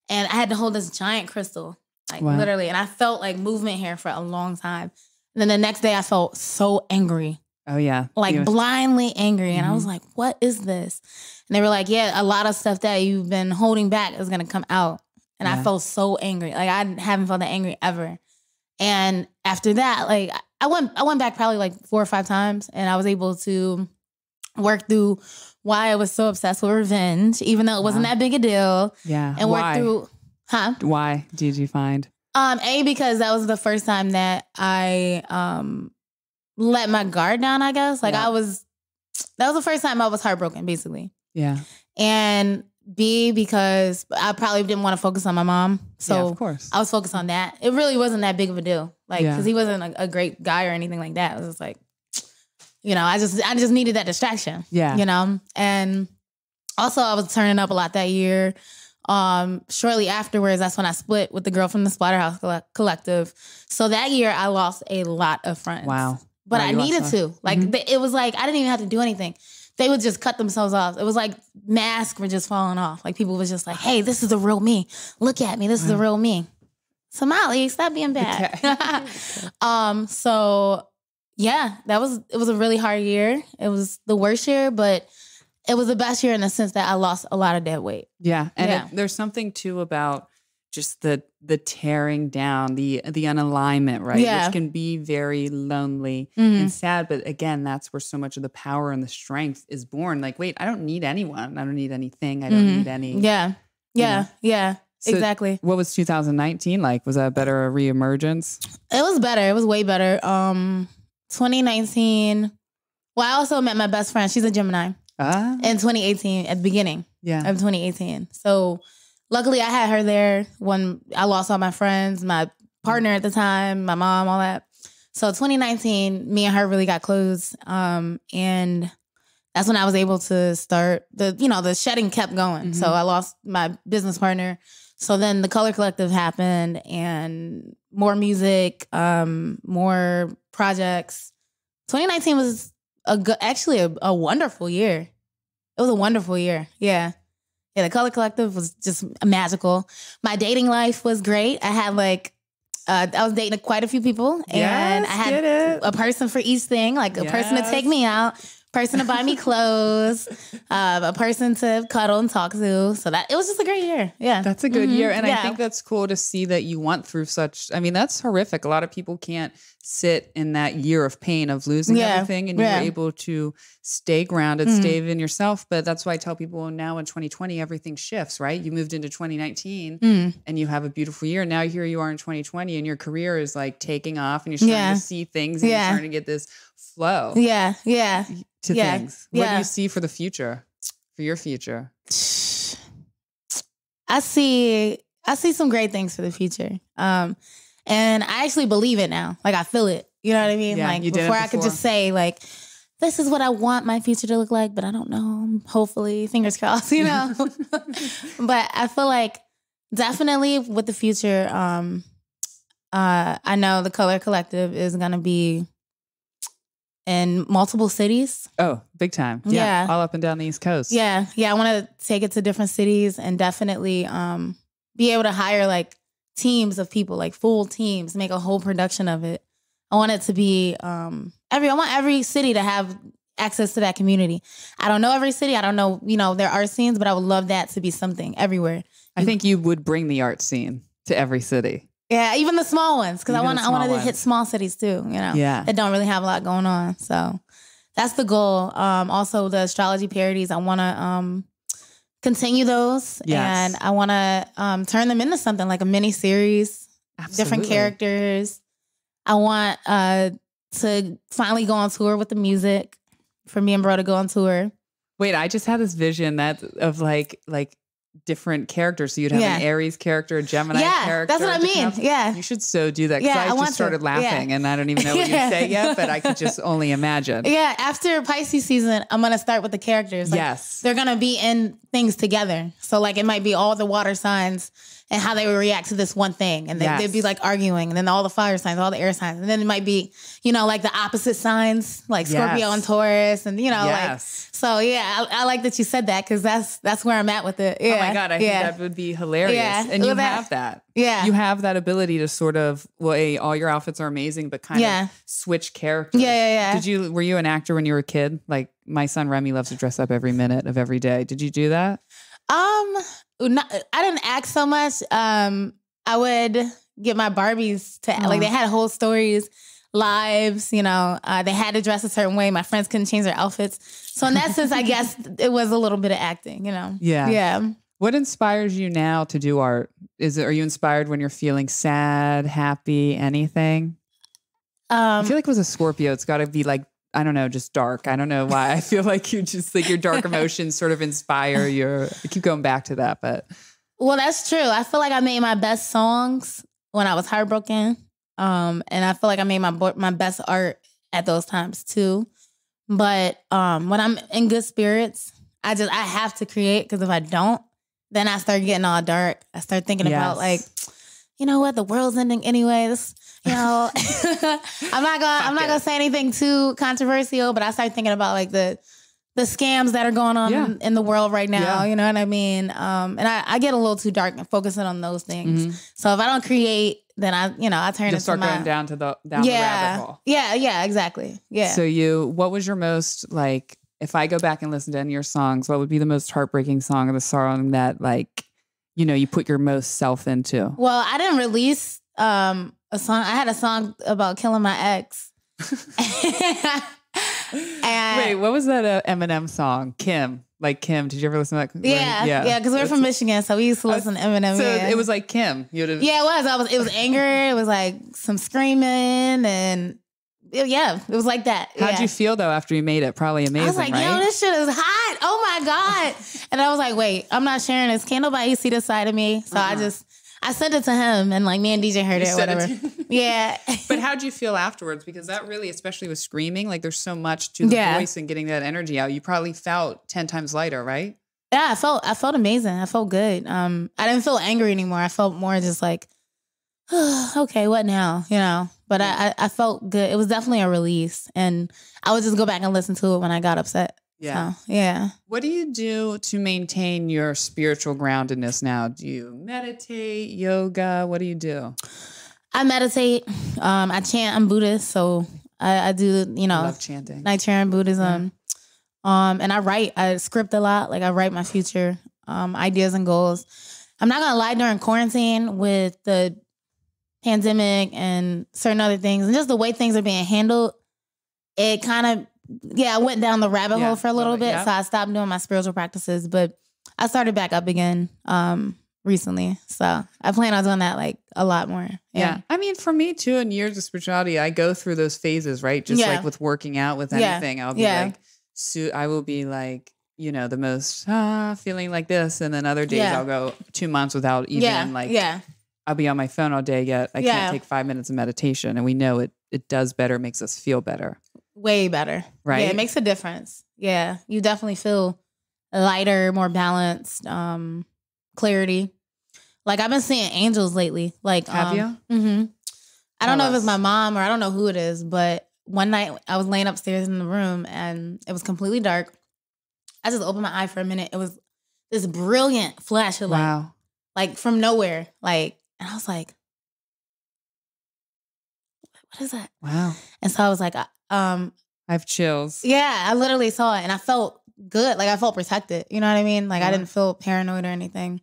Speaker 2: and I had to hold this giant crystal, like literally. And I felt like movement here for a long time. And then the next day, I felt so angry.
Speaker 1: Oh, yeah.
Speaker 2: Like blindly angry. And I was like, what is this? And they were like, a lot of stuff that you've been holding back is going to come out. And I felt so angry. Like I haven't felt that angry ever. And after that, like I went back probably like 4 or 5 times, and I was able to work through why I was so obsessed with revenge, even though it wasn't that big a deal.
Speaker 1: Yeah.
Speaker 2: And work through,
Speaker 1: Why did you find?
Speaker 2: Because that was the first time that I let my guard down, I guess. Like that was the first time I was heartbroken, basically.
Speaker 1: Yeah.
Speaker 2: And B, because I probably didn't want to focus on my mom. So
Speaker 1: of course.
Speaker 2: I was focused on that. It really wasn't that big of a deal. Like, because he wasn't a great guy or anything like that. It was just like, you know, I just needed that distraction. Yeah. You know? And also I was turning up a lot that year. Shortly afterwards, that's when I split with the girl from the Splatterhouse Collective. So that year I lost a lot of friends.
Speaker 1: Wow.
Speaker 2: But I needed to. Like, it was like, I didn't even have to do anything. They would just cut themselves off. It was like masks were just falling off. Like people was just like, hey, this is the real me. Look at me. This is the real me. Somali, stop being bad. So yeah, it was a really hard year. It was the worst year, but it was the best year in the sense that I lost a lot of dead weight.
Speaker 1: Yeah. And there's something too about just the tearing down, the unalignment, right?
Speaker 2: Yeah.
Speaker 1: Which can be very lonely and sad. But again, that's where so much of the power and the strength is born. Like, wait, I don't need anyone. I don't need anything. I don't need any.
Speaker 2: Yeah. Yeah. Yeah. So exactly.
Speaker 1: What was 2019 like? Was that a better reemergence?
Speaker 2: It was better. It was way better. 2019. Well, I also met my best friend. She's a Gemini. In 2018, at the beginning of 2018. So luckily, I had her there when I lost all my friends, my partner at the time, my mom, all that. So 2019, me and her really got close. And that's when I was able to start the shedding kept going. So I lost my business partner. So then the Color Collective happened and more music, more projects. 2019 was actually a wonderful year. It was a wonderful year. Yeah. Yeah, the Color Collective was just magical. My dating life was great. I had I was dating quite a few people. And I had a person for each thing, like a person to take me out, person to buy me clothes, a person to cuddle and talk to. So it was just a great year. Yeah.
Speaker 1: That's a good year. And I think that's cool to see that you went through that's horrific. A lot of people can't sit in that year of pain of losing everything, and you were able to stay grounded, stay in yourself. But that's why I tell people now in 2020, everything shifts, right? You moved into 2019 and you have a beautiful year. Now here you are in 2020 and your career is like taking off and you're starting to see things and you're starting to get this flow to things. What do you see for the future, for your future?
Speaker 2: I see some great things for the future. And I actually believe it now. Like I feel it. You know what I mean?
Speaker 1: Yeah,
Speaker 2: like before I could just say like, this is what I want my future to look like, but I don't know. Hopefully, fingers crossed, you know? But I feel like definitely with the future, I know the Color Collective is going to be in multiple cities.
Speaker 1: Oh, big time. Yeah. All up and down the East Coast.
Speaker 2: Yeah. I want to take it to different cities and definitely be able to hire like teams of people, like full teams, make a whole production of it. I want it to be I want every city to have access to that community. I don't know every city. I don't know, their art scenes, but I would love that to be something everywhere.
Speaker 1: I think you would bring the art scene to every city.
Speaker 2: Yeah, even the small ones, because I want to hit small cities too, that don't really have a lot going on. So that's the goal. Also, the astrology parodies, I want to continue those.
Speaker 1: Yes.
Speaker 2: And I want to turn them into something like a mini series, different characters. I want to finally go on tour with the music, for me and bro to go on tour.
Speaker 1: Wait, I just had this vision of like different characters. So you'd have an Aries character, a Gemini character.
Speaker 2: That's what I mean. Yeah.
Speaker 1: You should so do that. Because I just started laughing and I don't even know what you say yet, but I could just only imagine.
Speaker 2: Yeah. After Pisces season, I'm going to start with the characters. Like,
Speaker 1: yes.
Speaker 2: They're going to be in things together. So like it might be all the water signs and how they would react to this one thing. And they'd be like arguing. And then all the fire signs, all the air signs. And then it might be, like the opposite signs, like Scorpio and Taurus. And, like, so yeah, I like that you said that because that's where I'm at with it. Yeah.
Speaker 1: Oh my God, I think that would be hilarious.
Speaker 2: Yeah.
Speaker 1: And you have that.
Speaker 2: Yeah.
Speaker 1: You have that ability to sort of, all your outfits are amazing, but kind of switch characters.
Speaker 2: Yeah.
Speaker 1: Were you an actor when you were a kid? Like my son Remy loves to dress up every minute of every day. Did you do that?
Speaker 2: I didn't act so much. I would get my Barbies to like they had whole stories, lives. They had to dress a certain way. My friends couldn't change their outfits. So in that sense, I guess it was a little bit of acting. Yeah.
Speaker 1: What inspires you now to do art? Are you inspired when you're feeling sad, happy, anything? I feel like with a Scorpio, it's got to be like, I don't know, just dark. I don't know why. I feel like you just like your dark emotions sort of inspire I keep going back to that, but.
Speaker 2: Well, that's true. I feel like I made my best songs when I was heartbroken. And I feel like I made my best art at those times too. But when I'm in good spirits, I have to create, because if I don't, then I start getting all dark. I start thinking about like, you know what, the world's ending anyway. I'm not gonna say anything too controversial, but I start thinking about like the scams that are going on in the world right now. You know what I mean? And I get a little too dark and focusing on those things. Mm-hmm. So if I don't create, then I turn into
Speaker 1: start going down the rabbit hole.
Speaker 2: Yeah, exactly. Yeah.
Speaker 1: So what was your most like? If I go back and listen to any of your songs, what would be the most heartbreaking song, or the song that like, you put your most self into?
Speaker 2: Well, I didn't release a song. I had a song about killing my ex.
Speaker 1: And wait, what was that Eminem song? Kim. Like Kim. Did you ever listen to that?
Speaker 2: Yeah. Because we're from Michigan, so we used to listen to Eminem.
Speaker 1: So it was like Kim.
Speaker 2: Yeah, it was. It was anger. It was like some screaming, and it was like that.
Speaker 1: How'd you feel though after you made it? Probably amazing. I was
Speaker 2: like,
Speaker 1: right?
Speaker 2: yo, this shit is hot. Oh my God. And I was like, wait, I'm not sharing this. Can't nobody see this side of me. So I sent it to him, and like me and DJ heard it or whatever. Yeah.
Speaker 1: But how'd you feel afterwards? Because that really, especially with screaming, like there's so much to the voice and getting that energy out. You probably felt 10 times lighter, right?
Speaker 2: Yeah, I felt amazing. I felt good. I didn't feel angry anymore. I felt more just like, okay, what now? But I felt good. It was definitely a release, and I would just go back and listen to it when I got upset.
Speaker 1: Yeah.
Speaker 2: So, yeah.
Speaker 1: What do you do to maintain your spiritual groundedness now? Do you meditate, yoga? What do you do?
Speaker 2: I meditate. I chant. I'm Buddhist, so I do,
Speaker 1: I love chanting.
Speaker 2: Nichiren Buddhism. Yeah. And I write. I script a lot. Like I write my future ideas and goals. I'm not gonna lie. During quarantine, with the pandemic and certain other things, and just the way things are being handled, it kind of I went down the rabbit hole for a little bit. So I stopped doing my spiritual practices, but I started back up again recently. So I plan on doing that like a lot more.
Speaker 1: Yeah. I mean, for me too, in years of spirituality, I go through those phases, right? Just like with working out, with anything, I'll be like, I will be like, the most feeling like this. And then other days I'll go 2 months without even I'll be on my phone all day, yet I can't take 5 minutes of meditation. And we know it does better, makes us feel better.
Speaker 2: Way better.
Speaker 1: Right.
Speaker 2: Yeah, it makes a difference. Yeah. You definitely feel lighter, more balanced, clarity. Like I've been seeing angels lately. Like,
Speaker 1: have you?
Speaker 2: Mm-hmm. I don't know if it's my mom or I don't know who it is, but one night I was laying upstairs in the room and it was completely dark. I just opened my eye for a minute. It was this brilliant flash of light.
Speaker 1: Wow.
Speaker 2: Like from nowhere. Like, and I was like, what is that?
Speaker 1: Wow.
Speaker 2: And so I was like,
Speaker 1: I have chills.
Speaker 2: yeah, I literally saw it and I felt good. Like I felt protected. You know what I mean? Like I didn't feel paranoid or anything.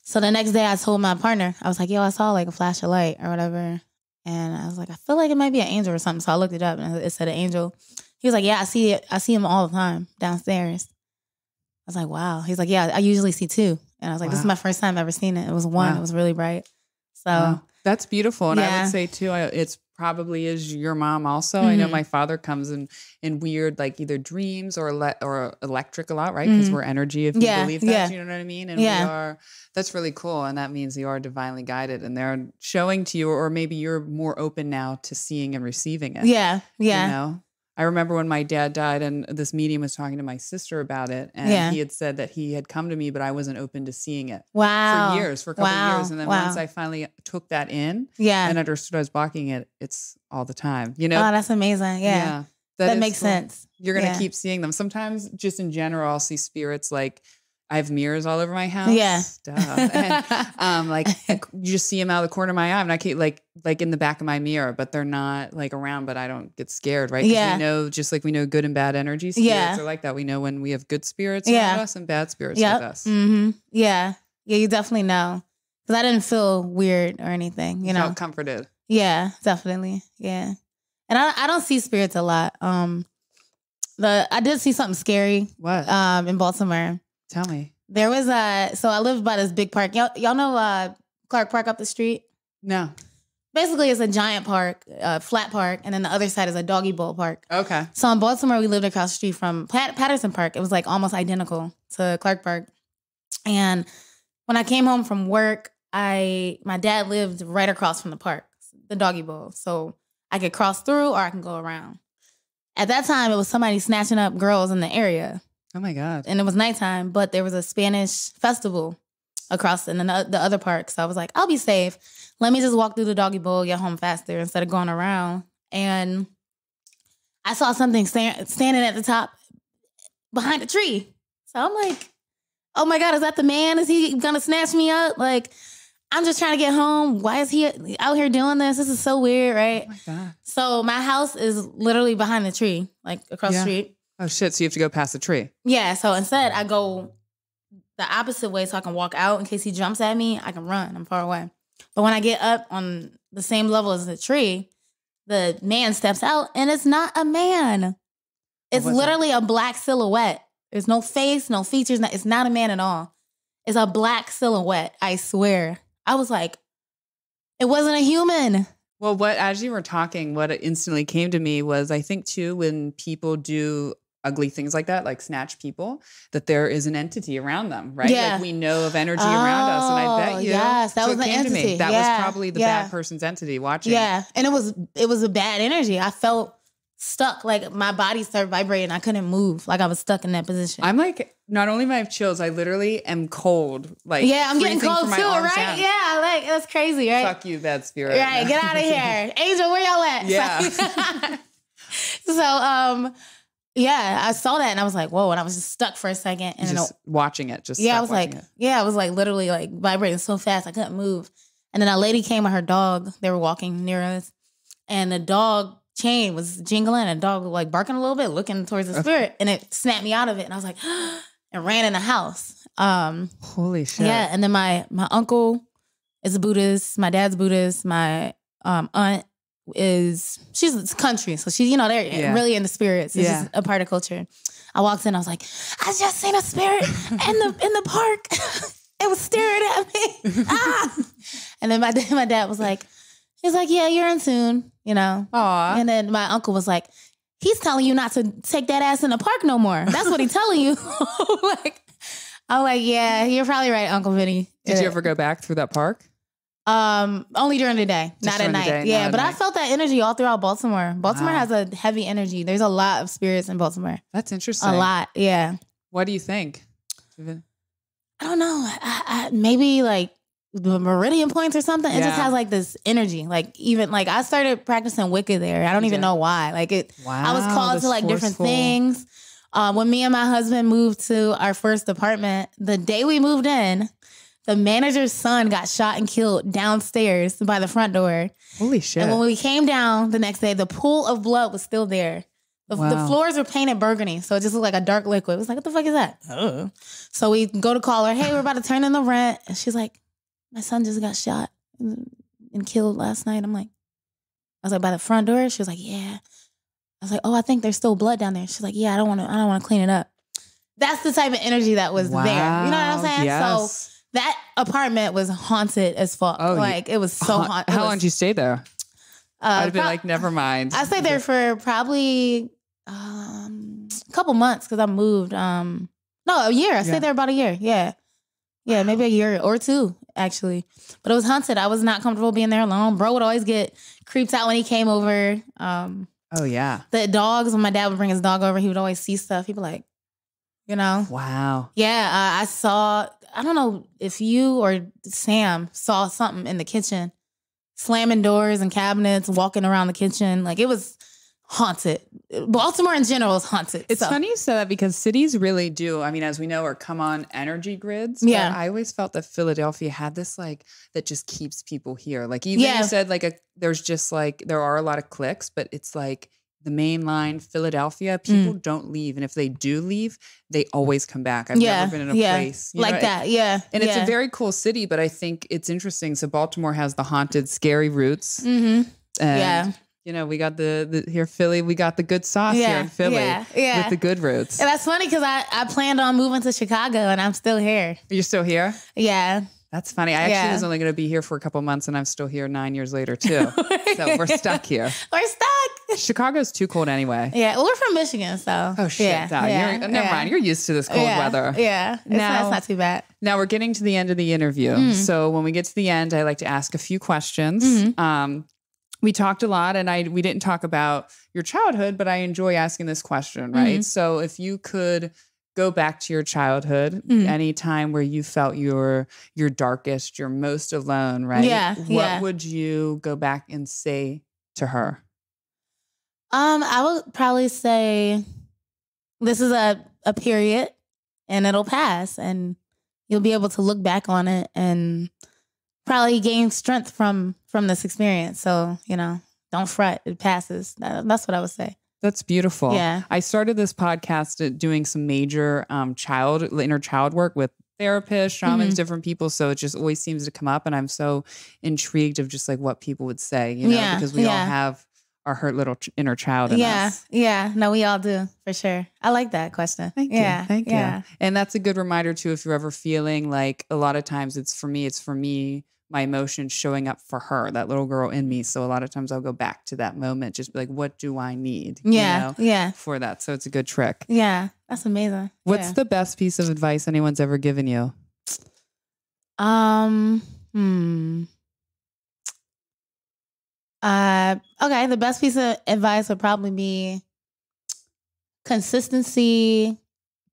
Speaker 2: So the next day I told my partner, I was like, yo, I saw like a flash of light or whatever. And I was like, I feel like it might be an angel or something. So I looked it up and it said an angel. He was like, yeah, I see it. I see him all the time downstairs. I was like, wow. He's like, yeah, I usually see two. And I was like, this is my first time ever seen it. It was one. It was really bright. So
Speaker 1: that's beautiful. And I would say too, it's probably is your mom also. I know my father comes in weird, like either dreams or electric a lot, right? Because we're energy, if you believe that, you know what I mean? And we are, that's really cool. And that means you are divinely guided and they're showing to you, or maybe you're more open now to seeing and receiving it.
Speaker 2: Yeah. Yeah.
Speaker 1: You know? I remember when my dad died and this medium was talking to my sister about it. And he had said that he had come to me, but I wasn't open to seeing it.
Speaker 2: Wow.
Speaker 1: For a couple of years. And then once I finally took that in and understood I was blocking it, it's all the time. You know?
Speaker 2: Oh, that's amazing. Yeah. That makes sense.
Speaker 1: You're going to keep seeing them. Sometimes just in general, I'll see spirits like, I have mirrors all over my house. Yeah. And, like you just see them out of the corner of my eye and I keep like in the back of my mirror, but they're not like around, but I don't get scared. Right. Yeah. We know, just like we know good and bad energy spirits are like that. We know when we have good spirits with us and bad spirits with us.
Speaker 2: Mm-hmm. Yeah. Yeah. You definitely know. Cause I didn't feel weird or anything, you know,
Speaker 1: felt comforted.
Speaker 2: Yeah, definitely. Yeah. And I don't see spirits a lot. I did see something scary.
Speaker 1: What?
Speaker 2: In Baltimore.
Speaker 1: Tell me.
Speaker 2: There was so I lived by this big park. Y'all know Clark Park up the street?
Speaker 1: No.
Speaker 2: Basically, it's a giant park, flat park, and then the other side is a doggy bowl park.
Speaker 1: Okay.
Speaker 2: So in Baltimore, we lived across the street from Patterson Park. It was like almost identical to Clark Park. And when I came home from work, my dad lived right across from the park, the doggy bowl. So I could cross through or I can go around. At that time, it was somebody snatching up girls in the area.
Speaker 1: Oh my God.
Speaker 2: And it was nighttime, but there was a Spanish festival across in the other park. So I was like, I'll be safe. Let me just walk through the doggy bowl, get home faster instead of going around. And I saw something standing at the top behind a tree. So I'm like, oh my God, is that the man? Is he gonna snatch me up? Like, I'm just trying to get home. Why is he out here doing this? This is so weird, right?
Speaker 1: Oh my God.
Speaker 2: So my house is literally behind the tree, like across the street.
Speaker 1: Oh shit, so you have to go past the tree.
Speaker 2: Yeah, so instead I go the opposite way so I can walk out in case he jumps at me. I can run, I'm far away. But when I get up on the same level as the tree, the man steps out and it's not a man. It's literally a black silhouette. There's no face, no features. It's not a man at all. It's a black silhouette, I swear. I was like, it wasn't a human.
Speaker 1: Well, as you were talking, what instantly came to me was, I think too, when people do ugly things like that, like snatch people, that there is an entity around them, right?
Speaker 2: Yeah.
Speaker 1: Like we know of energy around us. And I bet you.
Speaker 2: Yes, that was an entity.
Speaker 1: To me. That was probably the bad person's entity watching.
Speaker 2: Yeah. And it was a bad energy. I felt stuck. Like my body started vibrating. I couldn't move. Like I was stuck in that position.
Speaker 1: I'm like, not only do I have chills, I literally am cold. Like,
Speaker 2: yeah, I'm getting cold too, right?
Speaker 1: Down.
Speaker 2: Yeah, like that's crazy, right?
Speaker 1: Fuck you, bad spirit.
Speaker 2: Right, get out of here. Angel, where y'all at?
Speaker 1: Yeah.
Speaker 2: So, yeah, I saw that and I was like, whoa, and I was just stuck for a second. And
Speaker 1: just watching it.
Speaker 2: I was like, I was like literally like vibrating so fast I couldn't move. And then a lady came with her dog. They were walking near us. And the dog chain was jingling and the dog was like barking a little bit, looking towards the spirit. And it snapped me out of it. And I was like, and ran in the house.
Speaker 1: Holy shit.
Speaker 2: Yeah. And then my uncle is a Buddhist. My dad's Buddhist. My aunt she's country. So she's, they're really into spirits. It's just a part of culture. I walked in, I was like, I just seen a spirit in the park. It was staring at me. And then my dad was like, he's like, yeah, you're in soon,
Speaker 1: Aww.
Speaker 2: And then my uncle was like, he's telling you not to take that ass in the park no more. That's what he's telling you. I'm like, yeah, you're probably right, Uncle Vinny.
Speaker 1: Did you ever go back through that park?
Speaker 2: Only during the day, not at night. Yeah, but I felt that energy all throughout Baltimore. Baltimore has a heavy energy. There's a lot of spirits in Baltimore.
Speaker 1: That's interesting.
Speaker 2: A lot, yeah.
Speaker 1: What do you think?
Speaker 2: I don't know. I maybe like the meridian points or something. It just has like this energy. Like even like I started practicing Wicca there. I don't even know why. Like I was called to like different things. When me and my husband moved to our first apartment, the day we moved in, the manager's son got shot and killed downstairs by the front door.
Speaker 1: Holy shit.
Speaker 2: And when we came down the next day, the pool of blood was still there. The floors were painted burgundy, so it just looked like a dark liquid. It was like, what the fuck is that? So we go to call her, hey, we're about to turn in the rent. And she's like, my son just got shot and killed last night. I was like, by the front door? She was like, yeah. I was like, oh, I think there's still blood down there. She's like, yeah, I don't want to clean it up. That's the type of energy that was there. You know what I'm saying?
Speaker 1: Yes.
Speaker 2: So that apartment was haunted as fuck. Like it was so haunted.
Speaker 1: How long did you stay there? I'd have been like, never mind.
Speaker 2: I stayed there for probably a couple months because I moved. No, a year. I stayed there about a year. Yeah. Yeah, maybe a year or two, actually. But it was haunted. I was not comfortable being there alone. Bro would always get creeped out when he came over.
Speaker 1: Oh, yeah.
Speaker 2: The dogs, when my dad would bring his dog over, he would always see stuff. He'd be like, you know?
Speaker 1: Wow.
Speaker 2: Yeah, I saw, I don't know if you or Sam saw something in the kitchen. Slamming doors and cabinets, walking around the kitchen. Like, it was haunted. Baltimore in general is haunted.
Speaker 1: It's funny you say that because cities really do. I mean, as we know, are come on energy grids.
Speaker 2: Yeah.
Speaker 1: But I always felt that Philadelphia had this like that just keeps people here. Like even you said like there's just like there are a lot of cliques, but it's like the main line, Philadelphia, people don't leave. And if they do leave, they always come back. I've never been in a place
Speaker 2: like that. Yeah.
Speaker 1: And it's a very cool city, but I think it's interesting. So Baltimore has the haunted, scary roots.
Speaker 2: Mm-hmm.
Speaker 1: And you know, we got the here Philly, we got the good sauce here in Philly with the good roots.
Speaker 2: And that's funny because I planned on moving to Chicago and I'm still here.
Speaker 1: You're still here?
Speaker 2: Yeah.
Speaker 1: That's funny. I actually was only going to be here for a couple months and I'm still here 9 years later too. So we're stuck here.
Speaker 2: We're stuck.
Speaker 1: Chicago's too cold anyway.
Speaker 2: Yeah. Well, we're from Michigan, so.
Speaker 1: Oh, shit. Never mind. You're used to this cold weather.
Speaker 2: Yeah. It's not too bad.
Speaker 1: Now we're getting to the end of the interview. So when we get to the end, I like to ask a few questions. We talked a lot and we didn't talk about your childhood, but I enjoy asking this question, right? So if you could go back to your childhood, any time where you felt your darkest, your most alone, right?
Speaker 2: Yeah.
Speaker 1: What would you go back and say to her?
Speaker 2: I would probably say this is a period and it'll pass and you'll be able to look back on it and probably gain strength from this experience. So, you know, don't fret. It passes. That's what I would say.
Speaker 1: That's beautiful.
Speaker 2: Yeah.
Speaker 1: I started this podcast doing some major inner child work with therapists, shamans, different people. So it just always seems to come up. And I'm so intrigued of just like what people would say, you know, because we all have our hurt little inner child in us.
Speaker 2: Yeah. No, we all do, for sure. I like that question.
Speaker 1: Thank you. Thank you. And that's a good reminder too, if you're ever feeling like a lot of times it's for me, my emotions showing up for her, that little girl in me. So a lot of times I'll go back to that moment, just be like, what do I need? For that. So it's a good trick.
Speaker 2: Yeah. That's amazing.
Speaker 1: What's the best piece of advice anyone's ever given you?
Speaker 2: Okay. The best piece of advice would probably be consistency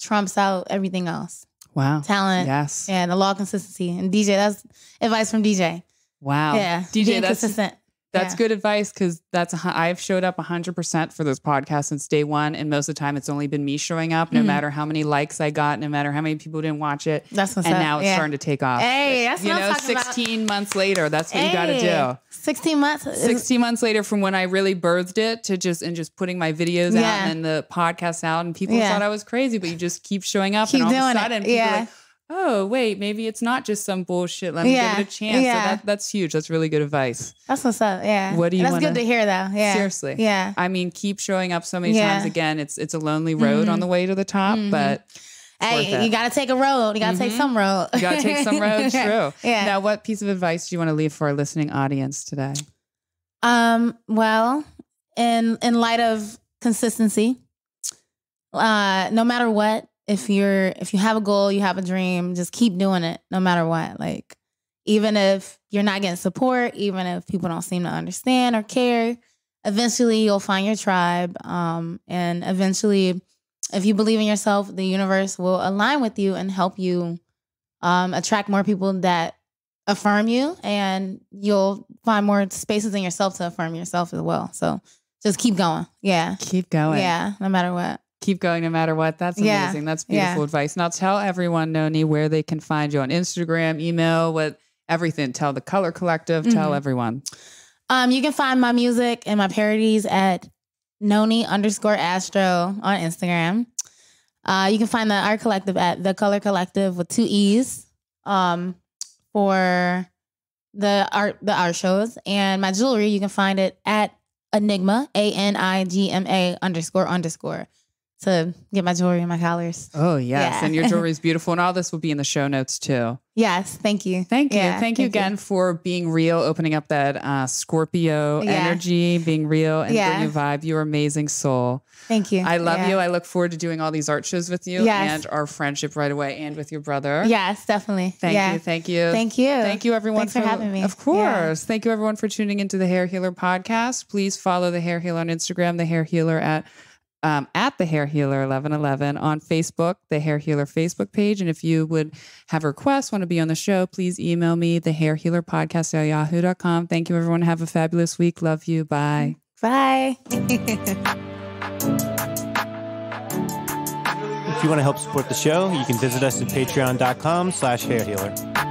Speaker 2: trumps out everything else.
Speaker 1: Wow.
Speaker 2: Talent.
Speaker 1: Yes.
Speaker 2: Yeah, the law of consistency. And DJ, that's advice from DJ.
Speaker 1: Wow.
Speaker 2: Yeah.
Speaker 1: DJ, that's
Speaker 2: consistent.
Speaker 1: That's good advice because I've showed up 100% for this podcast since day one. And most of the time it's only been me showing up, no matter how many likes I got, no matter how many people didn't watch it.
Speaker 2: That's what's
Speaker 1: and
Speaker 2: up.
Speaker 1: now it's starting to take off.
Speaker 2: Hey, that's what I'm talking
Speaker 1: 16 months later, that's what you got to do.
Speaker 2: 16 months?
Speaker 1: 16 months later from when I really birthed it to just putting my videos out and then the podcast out. And people thought I was crazy, but you just keep showing up.
Speaker 2: Keep
Speaker 1: and all
Speaker 2: doing
Speaker 1: of a sudden people are like, oh, wait, maybe it's not just some bullshit. Let me give it a chance. So that's huge. That's really good advice.
Speaker 2: That's what's up. Yeah.
Speaker 1: What do you
Speaker 2: That's good to hear, though. Yeah.
Speaker 1: Seriously.
Speaker 2: Yeah.
Speaker 1: I mean, keep showing up so many times. Again, it's a lonely road on the way to the top, but
Speaker 2: hey, you got to take a road. You got to take some road.
Speaker 1: You got to take some road. True.
Speaker 2: Yeah.
Speaker 1: Now, what piece of advice do you want to leave for our listening audience today?
Speaker 2: Well, in light of consistency, no matter what, if you have a goal, you have a dream, just keep doing it no matter what. Like, even if you're not getting support, even if people don't seem to understand or care, eventually you'll find your tribe. And eventually, if you believe in yourself, the universe will align with you and help you attract more people that affirm you, and you'll find more spaces in yourself to affirm yourself as well. So just keep going. Yeah.
Speaker 1: Keep going.
Speaker 2: Yeah. No matter what.
Speaker 1: Keep going no matter what. That's amazing.
Speaker 2: Yeah.
Speaker 1: That's beautiful advice. Now tell everyone, Noni, where they can find you on Instagram, email, everything. Tell the Color Collective. Tell everyone.
Speaker 2: You can find my music and my parodies at Noni_Astro on Instagram. You can find the Art Collective at The Color Collective with 2 E's for the art shows. And my jewelry, you can find it at Enigma, ANIGMA__ to get my jewelry and my collars.
Speaker 1: Oh, yes. Yeah. And your jewelry is beautiful. And all this will be in the show notes too.
Speaker 2: Yes. Thank you.
Speaker 1: Thank you. Yeah, thank you again for being real, opening up that Scorpio energy, being real and bringing vibe. You're amazing soul.
Speaker 2: Thank you.
Speaker 1: I love you. I look forward to doing all these art shows with you and our friendship right away, and with your brother.
Speaker 2: Yes, definitely.
Speaker 1: Thank you. Thank you.
Speaker 2: Thank you.
Speaker 1: Thank you, everyone.
Speaker 2: Thanks for having me.
Speaker 1: Of course. Yeah. Thank you, everyone, for tuning into the Hair Healer podcast. Please follow the Hair Healer on Instagram, the Hair Healer at the Hair Healer 1111 on Facebook, the Hair Healer Facebook page. And if you would have requests, want to be on the show, please email me, thehairhealerpodcast@yahoo.com. Thank you, everyone. Have a fabulous week. Love you. Bye.
Speaker 2: Bye.
Speaker 3: If you want to help support the show, you can visit us at patreon.com/hairhealer.